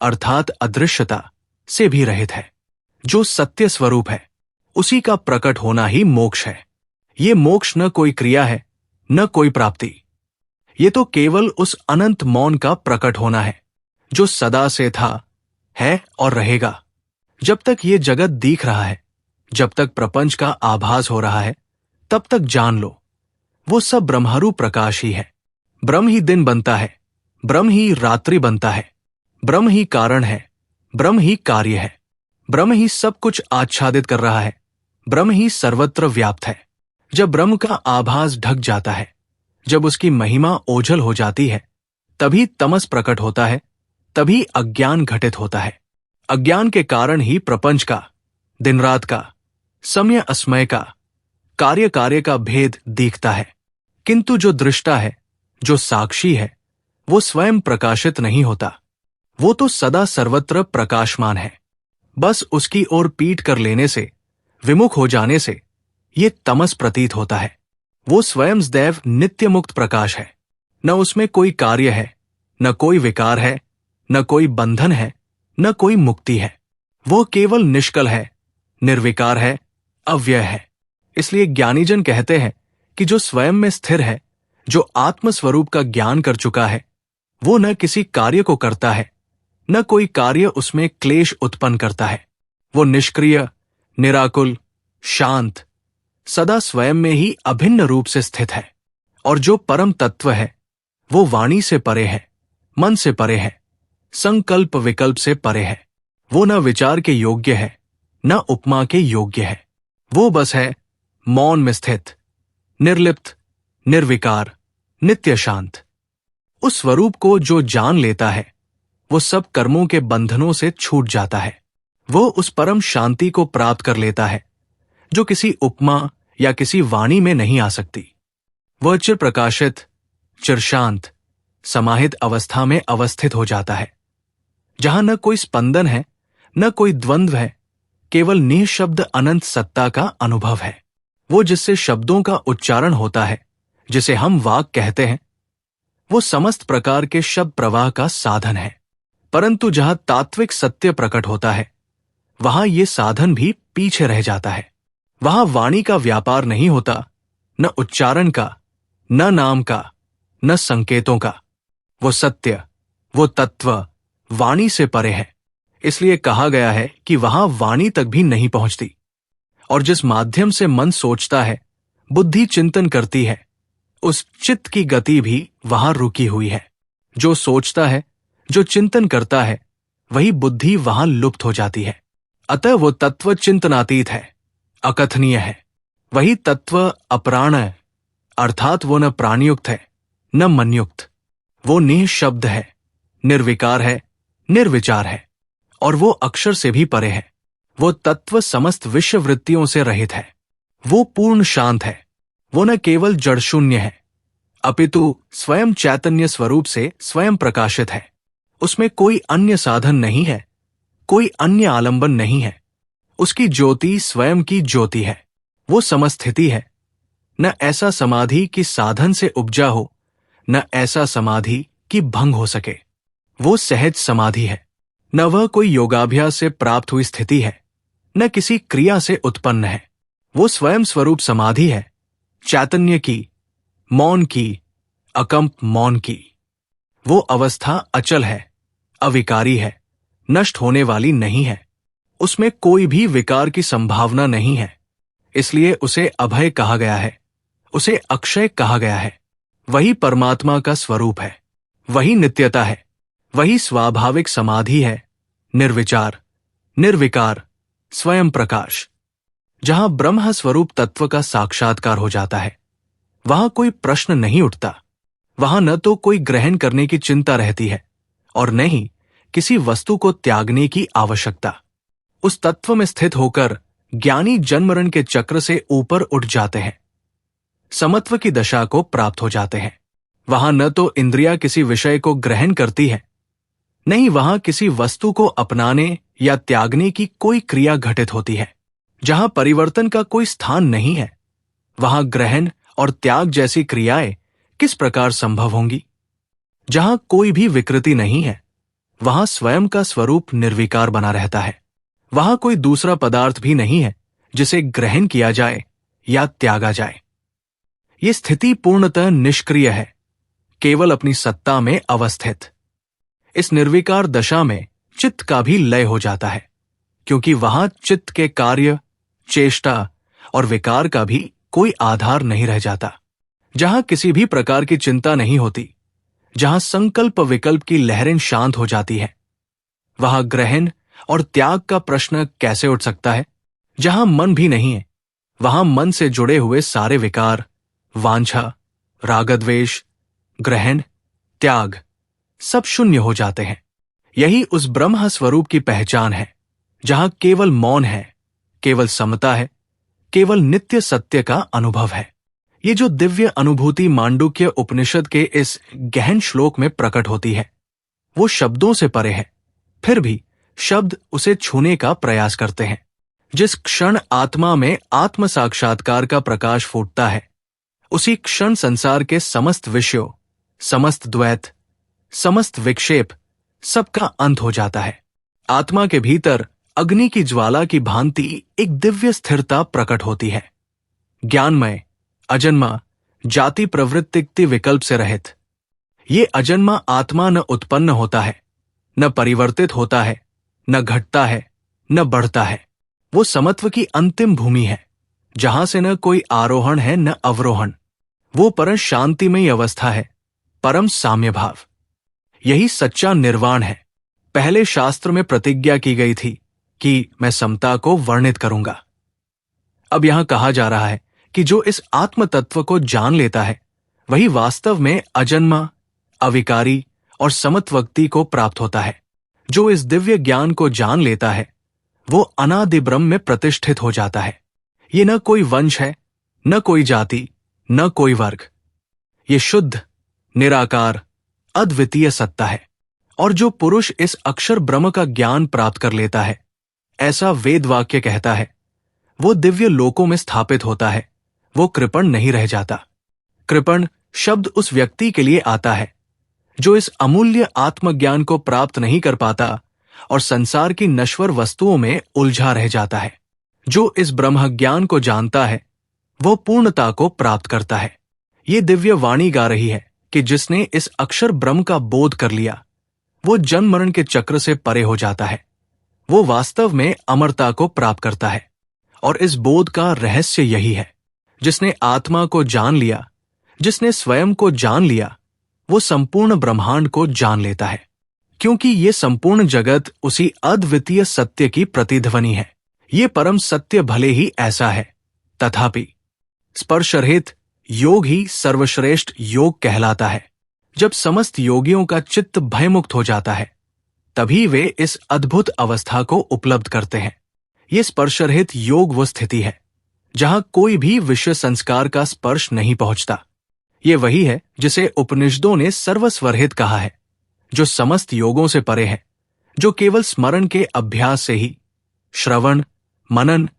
अर्थात अदृश्यता से भी रहित है, जो सत्य स्वरूप है, उसी का प्रकट होना ही मोक्ष है। ये मोक्ष न कोई क्रिया है, न कोई प्राप्ति। ये तो केवल उस अनंत मौन का प्रकट होना है, जो सदा से था, है और रहेगा। जब तक ये जगत दिख रहा है, जब तक प्रपंच का आभास हो रहा है, तब तक जान लो वो सब ब्रह्मरूप प्रकाश ही है। ब्रह्म ही दिन बनता है, ब्रह्म ही रात्रि बनता है, ब्रह्म ही कारण है, ब्रह्म ही कार्य है, ब्रह्म ही सब कुछ आच्छादित कर रहा है, ब्रह्म ही सर्वत्र व्याप्त है। जब ब्रह्म का आभास ढक जाता है, जब उसकी महिमा ओझल हो जाती है, तभी तमस प्रकट होता है, तभी अज्ञान घटित होता है। अज्ञान के कारण ही प्रपंच का, दिन रात का, समय असमय का, कार्य कार्य का भेद दिखता है। किंतु जो दृष्टा है, जो साक्षी है, वो स्वयं प्रकाशित नहीं होता। वो तो सदा सर्वत्र प्रकाशमान है। बस उसकी ओर पीट कर लेने से, विमुख हो जाने से ये तमस प्रतीत होता है। वो स्वयं सदैव नित्य मुक्त प्रकाश है। न उसमें कोई कार्य है, न कोई विकार है, न कोई बंधन है, न कोई मुक्ति है। वो केवल निष्कल है, निर्विकार है, अव्यय है। इसलिए ज्ञानीजन कहते हैं कि जो स्वयं में स्थिर है, जो आत्मस्वरूप का ज्ञान कर चुका है, वो न किसी कार्य को करता है, न कोई कार्य उसमें क्लेश उत्पन्न करता है। वो निष्क्रिय, निराकुल, शांत, सदा स्वयं में ही अभिन्न रूप से स्थित है। और जो परम तत्व है, वो वाणी से परे है, मन से परे है, संकल्प विकल्प से परे है। वो न विचार के योग्य है, न उपमा के योग्य है। वो बस है मौन में स्थित, निर्लिप्त, निर्विकार, नित्य शांत। उस स्वरूप को जो जान लेता है, वो सब कर्मों के बंधनों से छूट जाता है। वो उस परम शांति को प्राप्त कर लेता है, जो किसी उपमा या किसी वाणी में नहीं आ सकती। वह चिर प्रकाशित, चिर शांत, समाहित अवस्था में अवस्थित हो जाता है, जहां न कोई स्पंदन है, न कोई द्वंद्व है, केवल निःशब्द अनंत सत्ता का अनुभव है। वो जिससे शब्दों का उच्चारण होता है, जिसे हम वाक कहते हैं, वो समस्त प्रकार के शब्द प्रवाह का साधन है। परंतु जहां तात्विक सत्य प्रकट होता है, वहां ये साधन भी पीछे रह जाता है। वहां वाणी का व्यापार नहीं होता, न उच्चारण का, न नाम का, न संकेतों का। वो सत्य, वो तत्व वाणी से परे है। इसलिए कहा गया है कि वहां वाणी तक भी नहीं पहुंचती। और जिस माध्यम से मन सोचता है, बुद्धि चिंतन करती है, उस चित्त की गति भी वहां रुकी हुई है। जो सोचता है, जो चिंतन करता है, वही बुद्धि वहां लुप्त हो जाती है। अतः वो तत्व चिंतनातीत है, अकथनीय है। वही तत्व अप्राण है, अर्थात वो न प्राणयुक्त है, न मनयुक्त। वो निःशब्द है, निर्विकार है, निर्विचार है, और वो अक्षर से भी परे है। वो तत्व समस्त विषय वृत्तियों से रहित है। वो पूर्ण शांत है। वो न केवल जड़ शून्य है, अपितु स्वयं चैतन्य स्वरूप से स्वयं प्रकाशित है। उसमें कोई अन्य साधन नहीं है, कोई अन्य आलंबन नहीं है। उसकी ज्योति स्वयं की ज्योति है। वो समस्थिति है। न ऐसा समाधि की साधन से उपजा हो, न ऐसा समाधि की भंग हो सके। वो सहज समाधि है। न वह कोई योगाभ्यास से प्राप्त हुई स्थिति है, न किसी क्रिया से उत्पन्न है। वो स्वयं स्वरूप समाधि है, चैतन्य की, मौन की, अकंप मौन की। वो अवस्था अचल है, अविकारी है, नष्ट होने वाली नहीं है। उसमें कोई भी विकार की संभावना नहीं है। इसलिए उसे अभय कहा गया है, उसे अक्षय कहा गया है। वही परमात्मा का स्वरूप है, वही नित्यता है, वही स्वाभाविक समाधि है, निर्विचार, निर्विकार, स्वयं प्रकाश। जहां ब्रह्म स्वरूप तत्व का साक्षात्कार हो जाता है, वहां कोई प्रश्न नहीं उठता। वहां न तो कोई ग्रहण करने की चिंता रहती है और न ही किसी वस्तु को त्यागने की आवश्यकता। उस तत्व में स्थित होकर ज्ञानी जन्म मरण के चक्र से ऊपर उठ जाते हैं, समत्व की दशा को प्राप्त हो जाते हैं। वहां न तो इंद्रिया किसी विषय को ग्रहण करती है, नहीं वहां किसी वस्तु को अपनाने या त्यागने की कोई क्रिया घटित होती है। जहां परिवर्तन का कोई स्थान नहीं है, वहां ग्रहण और त्याग जैसी क्रियाएं किस प्रकार संभव होंगी। जहां कोई भी विकृति नहीं है, वहां स्वयं का स्वरूप निर्विकार बना रहता है। वहां कोई दूसरा पदार्थ भी नहीं है जिसे ग्रहण किया जाए या त्यागा जाए। ये स्थिति पूर्णतः निष्क्रिय है, केवल अपनी सत्ता में अवस्थित। इस निर्विकार दशा में चित्त का भी लय हो जाता है, क्योंकि वहां चित्त के कार्य, चेष्टा और विकार का भी कोई आधार नहीं रह जाता। जहां किसी भी प्रकार की चिंता नहीं होती, जहां संकल्प विकल्प की लहरें शांत हो जाती है, वहां ग्रहण और त्याग का प्रश्न कैसे उठ सकता है। जहां मन भी नहीं है, वहां मन से जुड़े हुए सारे विकार, वांछा, रागद्वेष, ग्रहण, त्याग सब शून्य हो जाते हैं। यही उस ब्रह्म स्वरूप की पहचान है, जहां केवल मौन है, केवल समता है, केवल नित्य सत्य का अनुभव है। ये जो दिव्य अनुभूति मांडुक्य उपनिषद के इस गहन श्लोक में प्रकट होती है, वो शब्दों से परे है। फिर भी शब्द उसे छूने का प्रयास करते हैं। जिस क्षण आत्मा में आत्म साक्षात्कार का प्रकाश फूटता है, उसी क्षण संसार के समस्त विषयों, समस्त द्वैत, समस्त विक्षेप सबका अंत हो जाता है। आत्मा के भीतर अग्नि की ज्वाला की भांति एक दिव्य स्थिरता प्रकट होती है, ज्ञानमय, अजन्मा, जाति प्रवृत्ति विकल्प से रहित। ये अजन्मा आत्मा न उत्पन्न होता है, न परिवर्तित होता है, न घटता है, न बढ़ता है। वो समत्व की अंतिम भूमि है, जहां से न कोई आरोहण है न अवरोहण। वो परम शांतिमयी अवस्था है, परम साम्य भाव। यही सच्चा निर्वाण है। पहले शास्त्र में प्रतिज्ञा की गई थी कि मैं समता को वर्णित करूंगा। अब यहां कहा जा रहा है कि जो इस आत्म तत्व को जान लेता है, वही वास्तव में अजन्मा, अविकारी और समत्वक्ति को प्राप्त होता है। जो इस दिव्य ज्ञान को जान लेता है, वो अनादि ब्रह्म में प्रतिष्ठित हो जाता है। ये न कोई वंश है, न कोई जाति, न कोई वर्ग। ये शुद्ध, निराकार, अद्वितीय सत्ता है। और जो पुरुष इस अक्षर ब्रह्म का ज्ञान प्राप्त कर लेता है, ऐसा वेद वाक्य कहता है, वो दिव्य लोकों में स्थापित होता है, वो कृपण नहीं रह जाता। कृपण शब्द उस व्यक्ति के लिए आता है जो इस अमूल्य आत्मज्ञान को प्राप्त नहीं कर पाता और संसार की नश्वर वस्तुओं में उलझा रह जाता है। जो इस ब्रह्म ज्ञान को जानता है वो पूर्णता को प्राप्त करता है। ये दिव्य वाणी गा रही है कि जिसने इस अक्षर ब्रह्म का बोध कर लिया वो जन्म मरण के चक्र से परे हो जाता है, वो वास्तव में अमरता को प्राप्त करता है। और इस बोध का रहस्य यही है, जिसने आत्मा को जान लिया, जिसने स्वयं को जान लिया, वो संपूर्ण ब्रह्मांड को जान लेता है, क्योंकि ये संपूर्ण जगत उसी अद्वितीय सत्य की प्रतिध्वनि है। ये परम सत्य भले ही ऐसा है, तथापि स्पर्शरहित योग ही सर्वश्रेष्ठ योग कहलाता है। जब समस्त योगियों का चित्त भयमुक्त हो जाता है तभी वे इस अद्भुत अवस्था को उपलब्ध करते हैं। ये स्पर्शरहित योग वो स्थिति है जहां कोई भी विषय संस्कार का स्पर्श नहीं पहुंचता। ये वही है जिसे उपनिषदों ने सर्वस्वरहित कहा है, जो समस्त योगों से परे है, जो केवल स्मरण के अभ्यास से ही श्रवण, मनन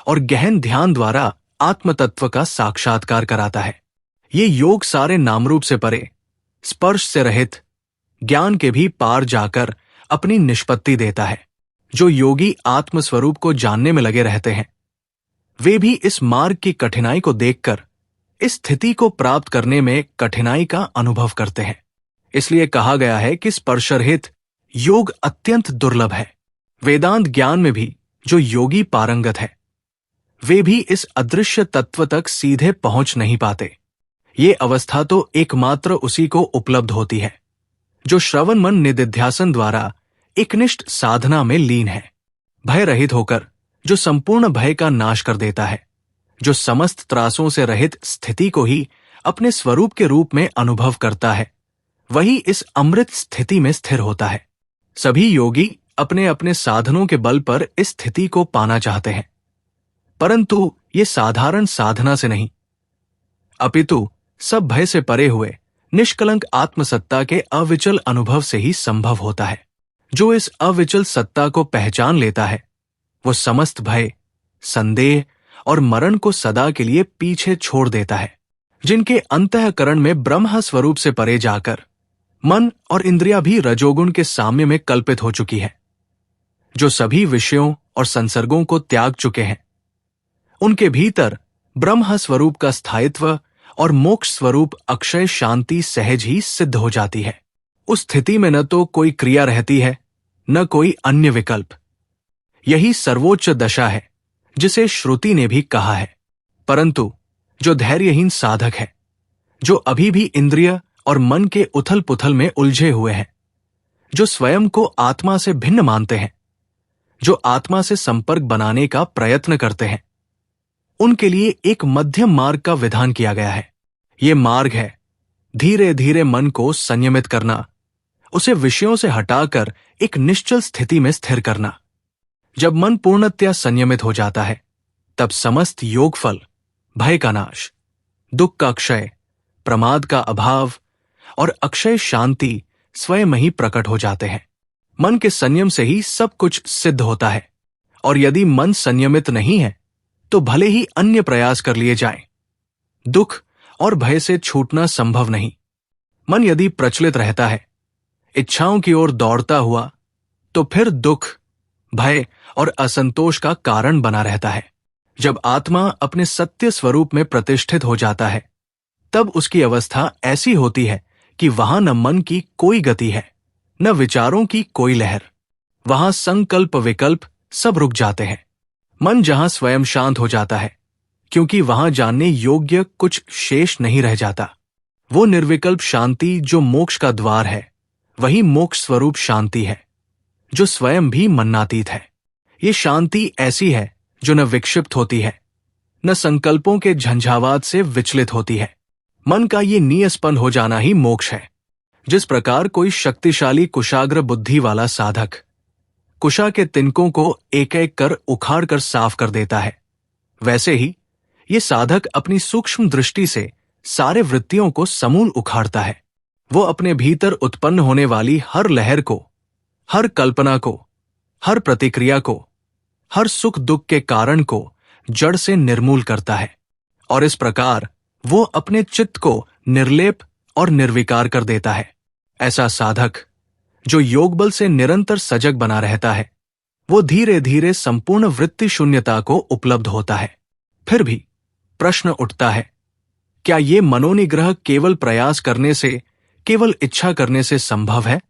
और गहन ध्यान द्वारा आत्मतत्व का साक्षात्कार कराता है। ये योग सारे नामरूप से परे, स्पर्श से रहित, ज्ञान के भी पार जाकर अपनी निष्पत्ति देता है। जो योगी आत्मस्वरूप को जानने में लगे रहते हैं वे भी इस मार्ग की कठिनाई को देखकर इस स्थिति को प्राप्त करने में कठिनाई का अनुभव करते हैं। इसलिए कहा गया है कि स्पर्शरहित योग अत्यंत दुर्लभ है। वेदांत ज्ञान में भी जो योगी पारंगत है वे भी इस अदृश्य तत्व तक सीधे पहुंच नहीं पाते। ये अवस्था तो एकमात्र उसी को उपलब्ध होती है जो श्रवण मन निदिध्यासन द्वारा एकनिष्ठ साधना में लीन है, भय रहित होकर, जो संपूर्ण भय का नाश कर देता है, जो समस्त त्रासों से रहित स्थिति को ही अपने स्वरूप के रूप में अनुभव करता है, वही इस अमृत स्थिति में स्थिर होता है। सभी योगी अपने अपने साधनों के बल पर इस स्थिति को पाना चाहते हैं, परंतु ये साधारण साधना से नहीं, अपितु सब भय से परे हुए निष्कलंक आत्मसत्ता के अविचल अनुभव से ही संभव होता है। जो इस अविचल सत्ता को पहचान लेता है वो समस्त भय, संदेह और मरण को सदा के लिए पीछे छोड़ देता है। जिनके अंतःकरण में ब्रह्म स्वरूप से परे जाकर मन और इंद्रियां भी रजोगुण के साम्य में कल्पित हो चुकी है, जो सभी विषयों और संसर्गों को त्याग चुके हैं, उनके भीतर ब्रह्म स्वरूप का स्थायित्व और मोक्ष स्वरूप अक्षय शांति सहज ही सिद्ध हो जाती है। उस स्थिति में न तो कोई क्रिया रहती है, न कोई अन्य विकल्प। यही सर्वोच्च दशा है जिसे श्रुति ने भी कहा है। परंतु जो धैर्यहीन साधक है, जो अभी भी इंद्रिय और मन के उथल पुथल में उलझे हुए हैं, जो स्वयं को आत्मा से भिन्न मानते हैं, जो आत्मा से संपर्क बनाने का प्रयत्न करते हैं, उनके लिए एक मध्यम मार्ग का विधान किया गया है। ये मार्ग है धीरे धीरे मन को संयमित करना, उसे विषयों से हटाकर एक निश्चल स्थिति में स्थिर करना। जब मन पूर्णतया संयमित हो जाता है तब समस्त योगफल, भय का नाश, दुख का क्षय, प्रमाद का अभाव और अक्षय शांति स्वयं ही प्रकट हो जाते हैं। मन के संयम से ही सब कुछ सिद्ध होता है, और यदि मन संयमित नहीं है तो भले ही अन्य प्रयास कर लिए जाएं, दुख और भय से छूटना संभव नहीं। मन यदि प्रचलित रहता है, इच्छाओं की ओर दौड़ता हुआ, तो फिर दुख, भय और असंतोष का कारण बना रहता है। जब आत्मा अपने सत्य स्वरूप में प्रतिष्ठित हो जाता है तब उसकी अवस्था ऐसी होती है कि वहां न मन की कोई गति है, न विचारों की कोई लहर। वहां संकल्प विकल्प सब रुक जाते हैं। मन जहां स्वयं शांत हो जाता है, क्योंकि वहां जानने योग्य कुछ शेष नहीं रह जाता। वो निर्विकल्प शांति जो मोक्ष का द्वार है, वही मोक्ष स्वरूप शांति है, जो स्वयं भी मन्नातीत है। ये शांति ऐसी है जो न विक्षिप्त होती है, न संकल्पों के झंझावात से विचलित होती है। मन का ये नियस्पन हो जाना ही मोक्ष है। जिस प्रकार कोई शक्तिशाली कुशाग्र बुद्धि वाला साधक कुशा के तिनकों को एक एक कर उखाड़ कर साफ कर देता है, वैसे ही ये साधक अपनी सूक्ष्म दृष्टि से सारे वृत्तियों को समूल उखाड़ता है। वो अपने भीतर उत्पन्न होने वाली हर लहर को, हर कल्पना को, हर प्रतिक्रिया को, हर सुख दुख के कारण को जड़ से निर्मूल करता है और इस प्रकार वो अपने चित्त को निर्लेप और निर्विकार कर देता है। ऐसा साधक जो योग बल से निरंतर सजग बना रहता है, वो धीरे धीरे संपूर्ण वृत्ति शून्यता को उपलब्ध होता है। फिर भी प्रश्न उठता है, क्या ये मनोनिग्रह केवल प्रयास करने से, केवल इच्छा करने से संभव है?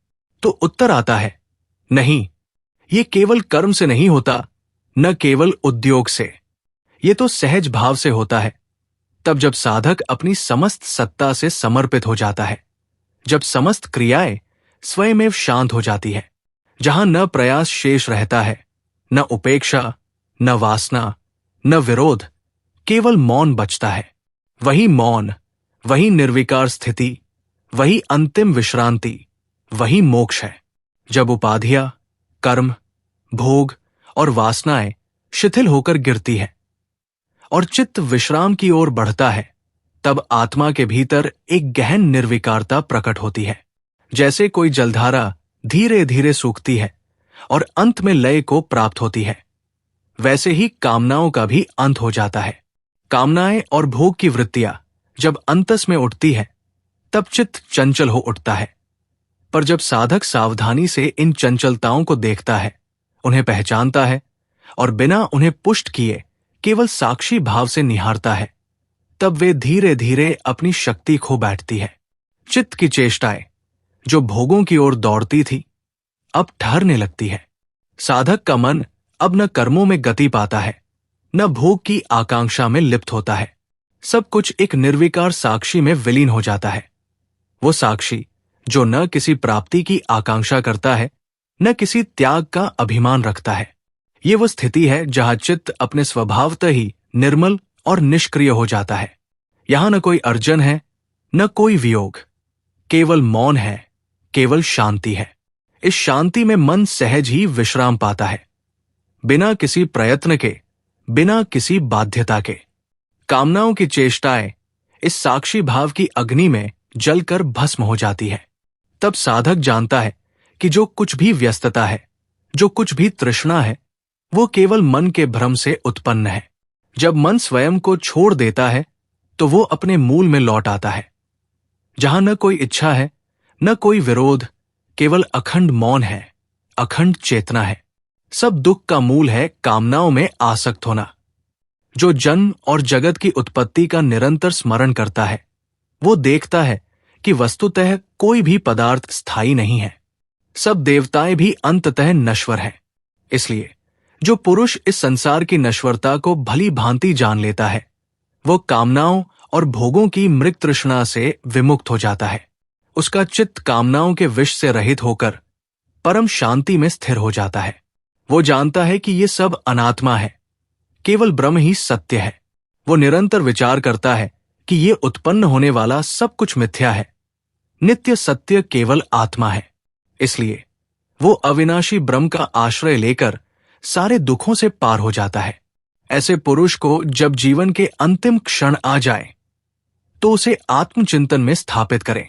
तो उत्तर आता है, नहीं, ये केवल कर्म से नहीं होता, न केवल उद्योग से। ये तो सहज भाव से होता है। तब जब साधक अपनी समस्त सत्ता से समर्पित हो जाता है, जब समस्त क्रियाएं स्वयमेव शांत हो जाती है, जहां न प्रयास शेष रहता है, न उपेक्षा, न वासना, न विरोध, केवल मौन बचता है। वही मौन, वही निर्विकार स्थिति, वही अंतिम विश्रांति, वही मोक्ष है। जब उपाधियां, कर्म, भोग और वासनाएं शिथिल होकर गिरती है और चित्त विश्राम की ओर बढ़ता है, तब आत्मा के भीतर एक गहन निर्विकारता प्रकट होती है। जैसे कोई जलधारा धीरे धीरे सूखती है और अंत में लय को प्राप्त होती है, वैसे ही कामनाओं का भी अंत हो जाता है। कामनाएं और भोग की वृत्तियां जब अंतस में उठती है, तब चित्त चंचल हो उठता है। पर जब साधक सावधानी से इन चंचलताओं को देखता है, उन्हें पहचानता है और बिना उन्हें पुष्ट किए केवल साक्षी भाव से निहारता है, तब वे धीरे धीरे अपनी शक्ति खो बैठती है। चित्त की चेष्टाएं जो भोगों की ओर दौड़ती थी, अब ठहरने लगती है। साधक का मन अब न कर्मों में गति पाता है, न भोग की आकांक्षा में लिप्त होता है। सब कुछ एक निर्विकार साक्षी में विलीन हो जाता है। वो साक्षी जो न किसी प्राप्ति की आकांक्षा करता है, न किसी त्याग का अभिमान रखता है। ये वो स्थिति है जहां चित्त अपने स्वभावतः ही निर्मल और निष्क्रिय हो जाता है। यहां न कोई अर्जन है, न कोई वियोग, केवल मौन है, केवल शांति है। इस शांति में मन सहज ही विश्राम पाता है, बिना किसी प्रयत्न के, बिना किसी बाध्यता के। कामनाओं की चेष्टाएं इस साक्षी भाव की अग्नि में जलकर भस्म हो जाती है। तब साधक जानता है कि जो कुछ भी व्यस्तता है, जो कुछ भी तृष्णा है, वो केवल मन के भ्रम से उत्पन्न है। जब मन स्वयं को छोड़ देता है, तो वो अपने मूल में लौट आता है, जहां न कोई इच्छा है, न कोई विरोध, केवल अखंड मौन है, अखंड चेतना है। सब दुख का मूल है कामनाओं में आसक्त होना। जो जन्म और जगत की उत्पत्ति का निरंतर स्मरण करता है, वो देखता है कि वस्तुतः कोई भी पदार्थ स्थायी नहीं है। सब देवताएं भी अंततः नश्वर हैं। इसलिए जो पुरुष इस संसार की नश्वरता को भली भांति जान लेता है, वो कामनाओं और भोगों की मृग तृष्णा से विमुक्त हो जाता है। उसका चित्त कामनाओं के विष से रहित होकर परम शांति में स्थिर हो जाता है। वो जानता है कि ये सब अनात्मा है, केवल ब्रह्म ही सत्य है। वो निरंतर विचार करता है कि ये उत्पन्न होने वाला सब कुछ मिथ्या है, नित्य सत्य केवल आत्मा है। इसलिए वो अविनाशी ब्रह्म का आश्रय लेकर सारे दुखों से पार हो जाता है। ऐसे पुरुष को जब जीवन के अंतिम क्षण आ जाए, तो उसे आत्मचिंतन में स्थापित करें।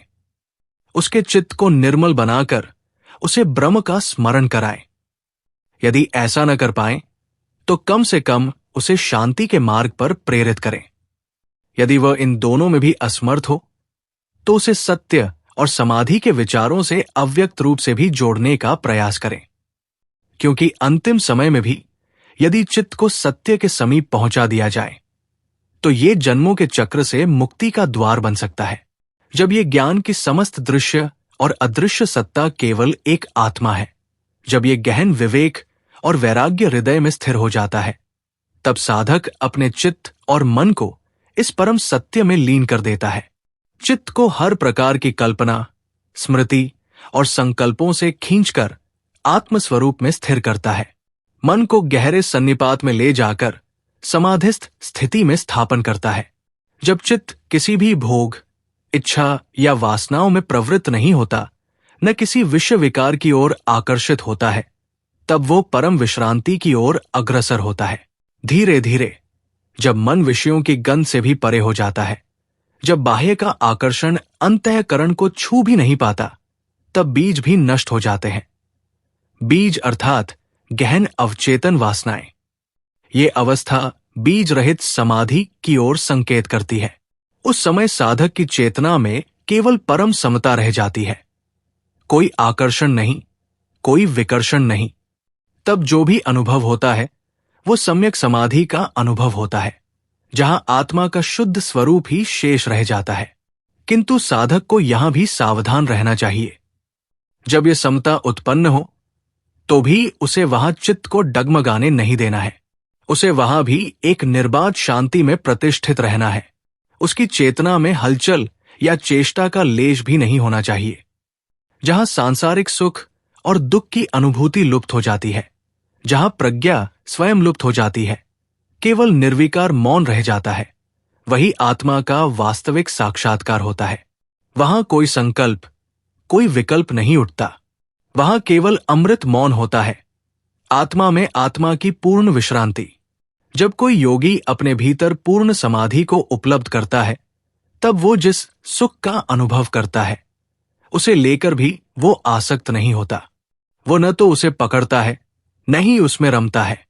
उसके चित्त को निर्मल बनाकर उसे ब्रह्म का स्मरण कराएं। यदि ऐसा न कर पाए, तो कम से कम उसे शांति के मार्ग पर प्रेरित करें। यदि वह इन दोनों में भी असमर्थ हो, तो उसे सत्य और समाधि के विचारों से अव्यक्त रूप से भी जोड़ने का प्रयास करें। क्योंकि अंतिम समय में भी यदि चित्त को सत्य के समीप पहुंचा दिया जाए, तो ये जन्मों के चक्र से मुक्ति का द्वार बन सकता है। जब ये ज्ञान की समस्त दृश्य और अदृश्य सत्ता केवल एक आत्मा है, जब ये गहन विवेक और वैराग्य हृदय में स्थिर हो जाता है, तब साधक अपने चित्त और मन को इस परम सत्य में लीन कर देता है। चित्त को हर प्रकार की कल्पना, स्मृति और संकल्पों से खींचकर आत्मस्वरूप में स्थिर करता है। मन को गहरे सन्निपात में ले जाकर समाधिस्थ स्थिति में स्थापन करता है। जब चित्त किसी भी भोग, इच्छा या वासनाओं में प्रवृत्त नहीं होता, न किसी विषय विकार की ओर आकर्षित होता है, तब वो परम विश्रांति की ओर अग्रसर होता है। धीरे धीरे जब मन विषयों की गंध से भी परे हो जाता है, जब बाह्य का आकर्षण अंतःकरण को छू भी नहीं पाता, तब बीज भी नष्ट हो जाते हैं। बीज अर्थात गहन अवचेतन वासनाएं। ये अवस्था बीज रहित समाधि की ओर संकेत करती है। उस समय साधक की चेतना में केवल परम समता रह जाती है, कोई आकर्षण नहीं, कोई विकर्षण नहीं। तब जो भी अनुभव होता है वो सम्यक समाधि का अनुभव होता है, जहां आत्मा का शुद्ध स्वरूप ही शेष रह जाता है। किंतु साधक को यहां भी सावधान रहना चाहिए। जब यह समता उत्पन्न हो तो भी उसे वहां चित्त को डगमगाने नहीं देना है। उसे वहां भी एक निर्बाध शांति में प्रतिष्ठित रहना है। उसकी चेतना में हलचल या चेष्टा का लेश भी नहीं होना चाहिए। जहां सांसारिक सुख और दुख की अनुभूति लुप्त हो जाती है, जहां प्रज्ञा स्वयं लुप्त हो जाती है, केवल निर्विकार मौन रह जाता है, वही आत्मा का वास्तविक साक्षात्कार होता है। वहां कोई संकल्प, कोई विकल्प नहीं उठता। वहां केवल अमृत मौन होता है, आत्मा में आत्मा की पूर्ण विश्रांति। जब कोई योगी अपने भीतर पूर्ण समाधि को उपलब्ध करता है, तब वो जिस सुख का अनुभव करता है, उसे लेकर भी वो आसक्त नहीं होता। वो न तो उसे पकड़ता है, न ही उसमें रमता है,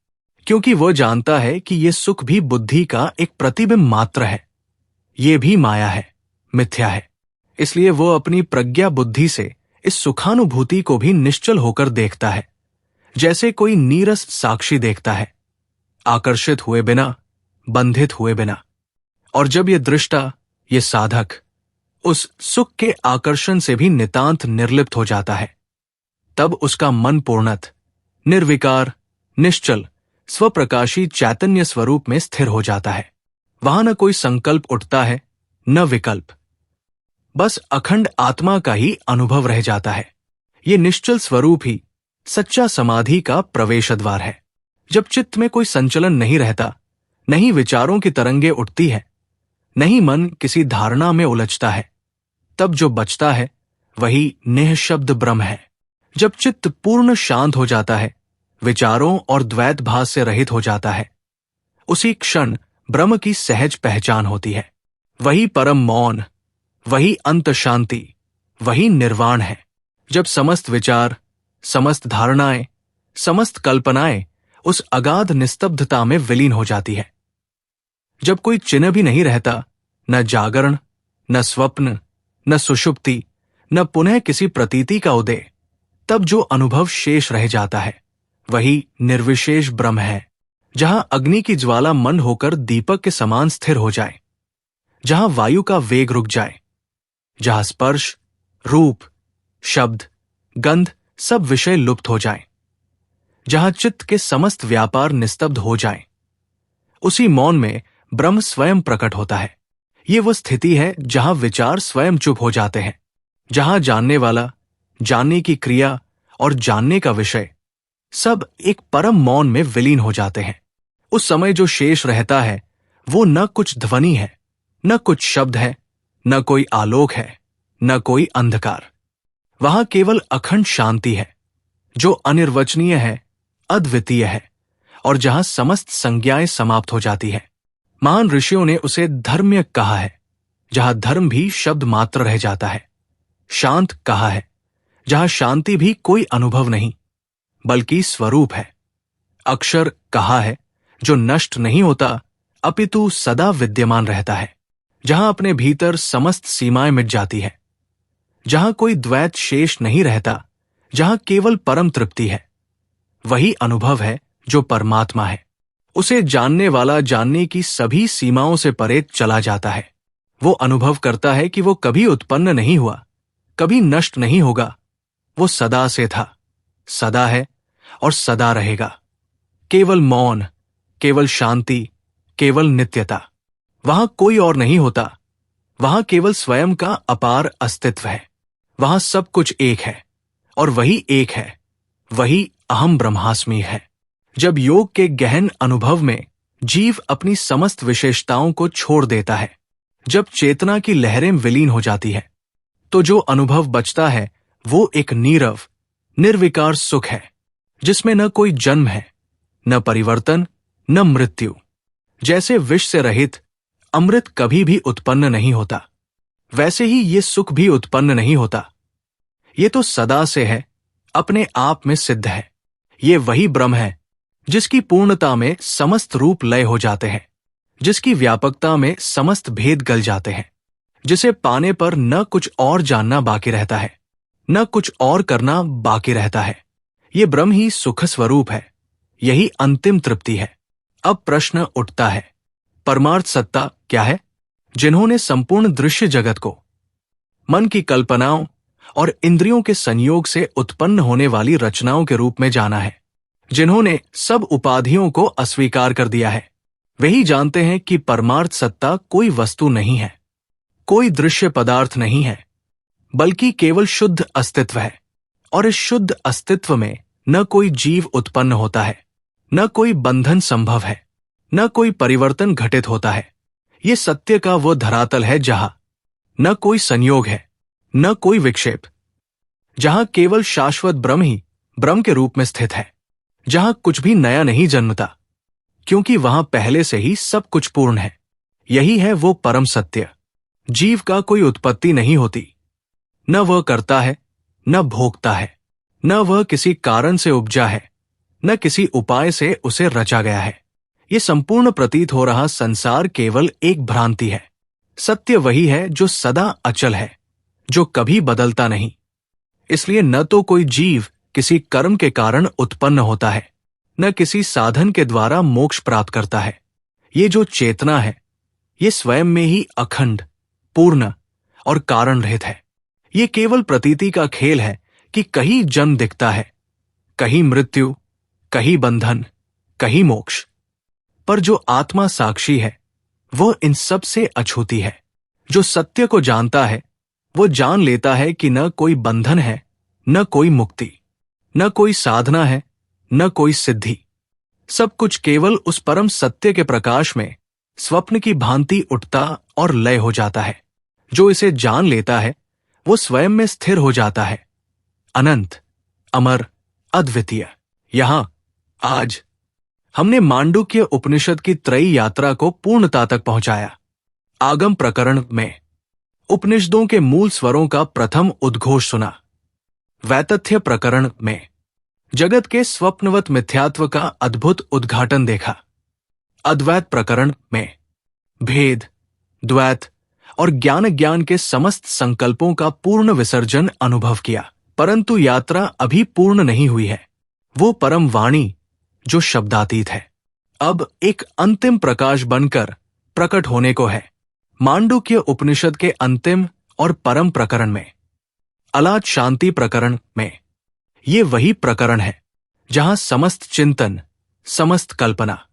क्योंकि वो जानता है कि ये सुख भी बुद्धि का एक प्रतिबिंब मात्र है। ये भी माया है, मिथ्या है। इसलिए वो अपनी प्रज्ञा बुद्धि से इस सुखानुभूति को भी निश्चल होकर देखता है, जैसे कोई नीरस साक्षी देखता है, आकर्षित हुए बिना, बंधित हुए बिना। और जब ये दृष्टा, ये साधक उस सुख के आकर्षण से भी नितांत निर्लिप्त हो जाता है, तब उसका मन पूर्णत, निर्विकार, निश्चल, स्वप्रकाशी चैतन्य स्वरूप में स्थिर हो जाता है। वहां न कोई संकल्प उठता है, न विकल्प, बस अखंड आत्मा का ही अनुभव रह जाता है। ये निश्चल स्वरूप ही सच्चा समाधि का प्रवेश द्वार है। जब चित्त में कोई संचलन नहीं रहता, नहीं विचारों की तरंगे उठती है, नहीं मन किसी धारणा में उलझता है, तब जो बचता है वही निःशब्द ब्रह्म है। जब चित्त पूर्ण शांत हो जाता है, विचारों और द्वैत भास से रहित हो जाता है, उसी क्षण ब्रह्म की सहज पहचान होती है। वही परम मौन, वही अंत शांति, वही निर्वाण है। जब समस्त विचार, समस्त धारणाएं, समस्त कल्पनाएं उस अगाध निस्तब्धता में विलीन हो जाती है, जब कोई चिन्ह भी नहीं रहता, न जागरण, न स्वप्न, न सुषुप्ति, न पुनः किसी प्रतीति का उदय, तब जो अनुभव शेष रह जाता है वही निर्विशेष ब्रह्म है। जहां अग्नि की ज्वाला मंद होकर दीपक के समान स्थिर हो जाए, जहां वायु का वेग रुक जाए, जहां स्पर्श, रूप, शब्द, गंध सब विषय लुप्त हो जाएं, जहां चित्त के समस्त व्यापार निस्तब्ध हो जाएं, उसी मौन में ब्रह्म स्वयं प्रकट होता है। ये वो स्थिति है जहां विचार स्वयं चुप हो जाते हैं, जहां जानने वाला, जानने की क्रिया और जानने का विषय सब एक परम मौन में विलीन हो जाते हैं। उस समय जो शेष रहता है वो न कुछ ध्वनि है, न कुछ शब्द है, न कोई आलोक है, न कोई अंधकार। वहां केवल अखंड शांति है, जो अनिर्वचनीय है, अद्वितीय है, और जहां समस्त संज्ञाएं समाप्त हो जाती है। महान ऋषियों ने उसे धर्म्य कहा है, जहां धर्म भी शब्द मात्र रह जाता है। शांत कहा है, जहां शांति भी कोई अनुभव नहीं बल्कि स्वरूप है। अक्षर कहा है, जो नष्ट नहीं होता अपितु सदा विद्यमान रहता है, जहां अपने भीतर समस्त सीमाएं मिट जाती है, जहां कोई द्वैत शेष नहीं रहता, जहां केवल परम तृप्ति है। वही अनुभव है जो परमात्मा है। उसे जानने वाला जानने की सभी सीमाओं से परे चला जाता है। वो अनुभव करता है कि वो कभी उत्पन्न नहीं हुआ, कभी नष्ट नहीं होगा। वो सदा से था, सदा है और सदा रहेगा। केवल मौन, केवल शांति, केवल नित्यता। वहां कोई और नहीं होता, वहां केवल स्वयं का अपार अस्तित्व है। वहां सब कुछ एक है और वही एक है, वही अहम ब्रह्मास्मि है। जब योग के गहन अनुभव में जीव अपनी समस्त विशेषताओं को छोड़ देता है, जब चेतना की लहरें विलीन हो जाती है, तो जो अनुभव बचता है वो एक नीरव, निर्विकार सुख है, जिसमें न कोई जन्म है, न परिवर्तन, न मृत्यु। जैसे विष से रहित अमृत कभी भी उत्पन्न नहीं होता, वैसे ही ये सुख भी उत्पन्न नहीं होता। ये तो सदा से है, अपने आप में सिद्ध है। ये वही ब्रह्म है जिसकी पूर्णता में समस्त रूप लय हो जाते हैं, जिसकी व्यापकता में समस्त भेद गल जाते हैं, जिसे पाने पर न कुछ और जानना बाकी रहता है, न कुछ और करना बाकी रहता है। ये ब्रह्म ही सुख स्वरूप है, यही अंतिम तृप्ति है। अब प्रश्न उठता है, परमार्थ सत्ता क्या है? जिन्होंने संपूर्ण दृश्य जगत को मन की कल्पनाओं और इंद्रियों के संयोग से उत्पन्न होने वाली रचनाओं के रूप में जाना है, जिन्होंने सब उपाधियों को अस्वीकार कर दिया है, वही जानते हैं कि परमार्थ सत्ता कोई वस्तु नहीं है, कोई दृश्य पदार्थ नहीं है, बल्कि केवल शुद्ध अस्तित्व है। और इस शुद्ध अस्तित्व में न कोई जीव उत्पन्न होता है, न कोई बंधन संभव है, न कोई परिवर्तन घटित होता है। ये सत्य का वो धरातल है जहां न कोई संयोग है, न कोई विक्षेप, जहां केवल शाश्वत ब्रह्म ही ब्रह्म के रूप में स्थित है, जहां कुछ भी नया नहीं जन्मता, क्योंकि वहां पहले से ही सब कुछ पूर्ण है। यही है वो परम सत्य। जीव का कोई उत्पत्ति नहीं होती, न वह करता है, न भोगता है, न वह किसी कारण से उपजा है, न किसी उपाय से उसे रचा गया है। ये संपूर्ण प्रतीत हो रहा संसार केवल एक भ्रांति है। सत्य वही है जो सदा अचल है, जो कभी बदलता नहीं। इसलिए न तो कोई जीव किसी कर्म के कारण उत्पन्न होता है, न किसी साधन के द्वारा मोक्ष प्राप्त करता है। ये जो चेतना है, ये स्वयं में ही अखंड, पूर्ण और कारण रहित है। ये केवल प्रतीति का खेल है कि कहीं जन्म दिखता है, कहीं मृत्यु, कहीं बंधन, कहीं मोक्ष। पर जो आत्मा साक्षी है, वो इन सब से अछूती है। जो सत्य को जानता है, वो जान लेता है कि न कोई बंधन है, न कोई मुक्ति, न कोई साधना है, न कोई सिद्धि। सब कुछ केवल उस परम सत्य के प्रकाश में स्वप्न की भांति उठता और लय हो जाता है। जो इसे जान लेता है, वो स्वयं में स्थिर हो जाता है, अनंत, अमर, अद्वितीय। यहां आज हमने मांडुक्य उपनिषद की त्रयी यात्रा को पूर्णता तक पहुंचाया। आगम प्रकरण में उपनिषदों के मूल स्वरों का प्रथम उद्घोष सुना। वैतथ्य प्रकरण में जगत के स्वप्नवत मिथ्यात्व का अद्भुत उद्घाटन देखा। अद्वैत प्रकरण में भेद, द्वैत और ज्ञान के समस्त संकल्पों का पूर्ण विसर्जन अनुभव किया। परंतु यात्रा अभी पूर्ण नहीं हुई है। वो परम वाणी जो शब्दातीत है, अब एक अंतिम प्रकाश बनकर प्रकट होने को है। मांडुक्य उपनिषद के अंतिम और परम प्रकरण में, अलाद शांति प्रकरण में, ये वही प्रकरण है जहां समस्त चिंतन, समस्त कल्पना,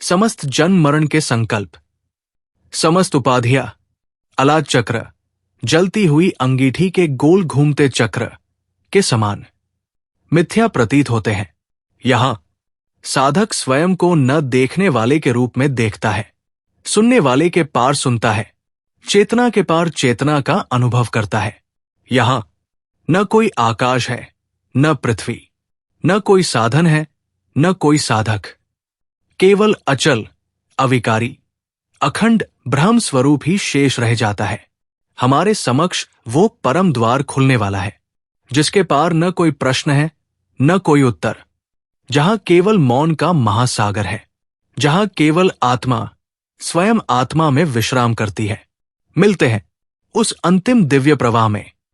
समस्त जन्म मरण के संकल्प, समस्त उपाधियां अलाद चक्र, जलती हुई अंगीठी के गोल घूमते चक्र के समान मिथ्या प्रतीत होते हैं। यहां साधक स्वयं को न देखने वाले के रूप में देखता है, सुनने वाले के पार सुनता है, चेतना के पार चेतना का अनुभव करता है। यहां न कोई आकाश है, न पृथ्वी, न कोई साधन है, न कोई साधक, केवल अचल, अविकारी, अखंड ब्रह्म स्वरूप ही शेष रह जाता है। हमारे समक्ष वो परम द्वार खुलने वाला है, जिसके पार न कोई प्रश्न है, न कोई उत्तर, जहां केवल मौन का महासागर है, जहां केवल आत्मा स्वयं आत्मा में विश्राम करती है। मिलते हैं उस अंतिम दिव्य प्रवाह में।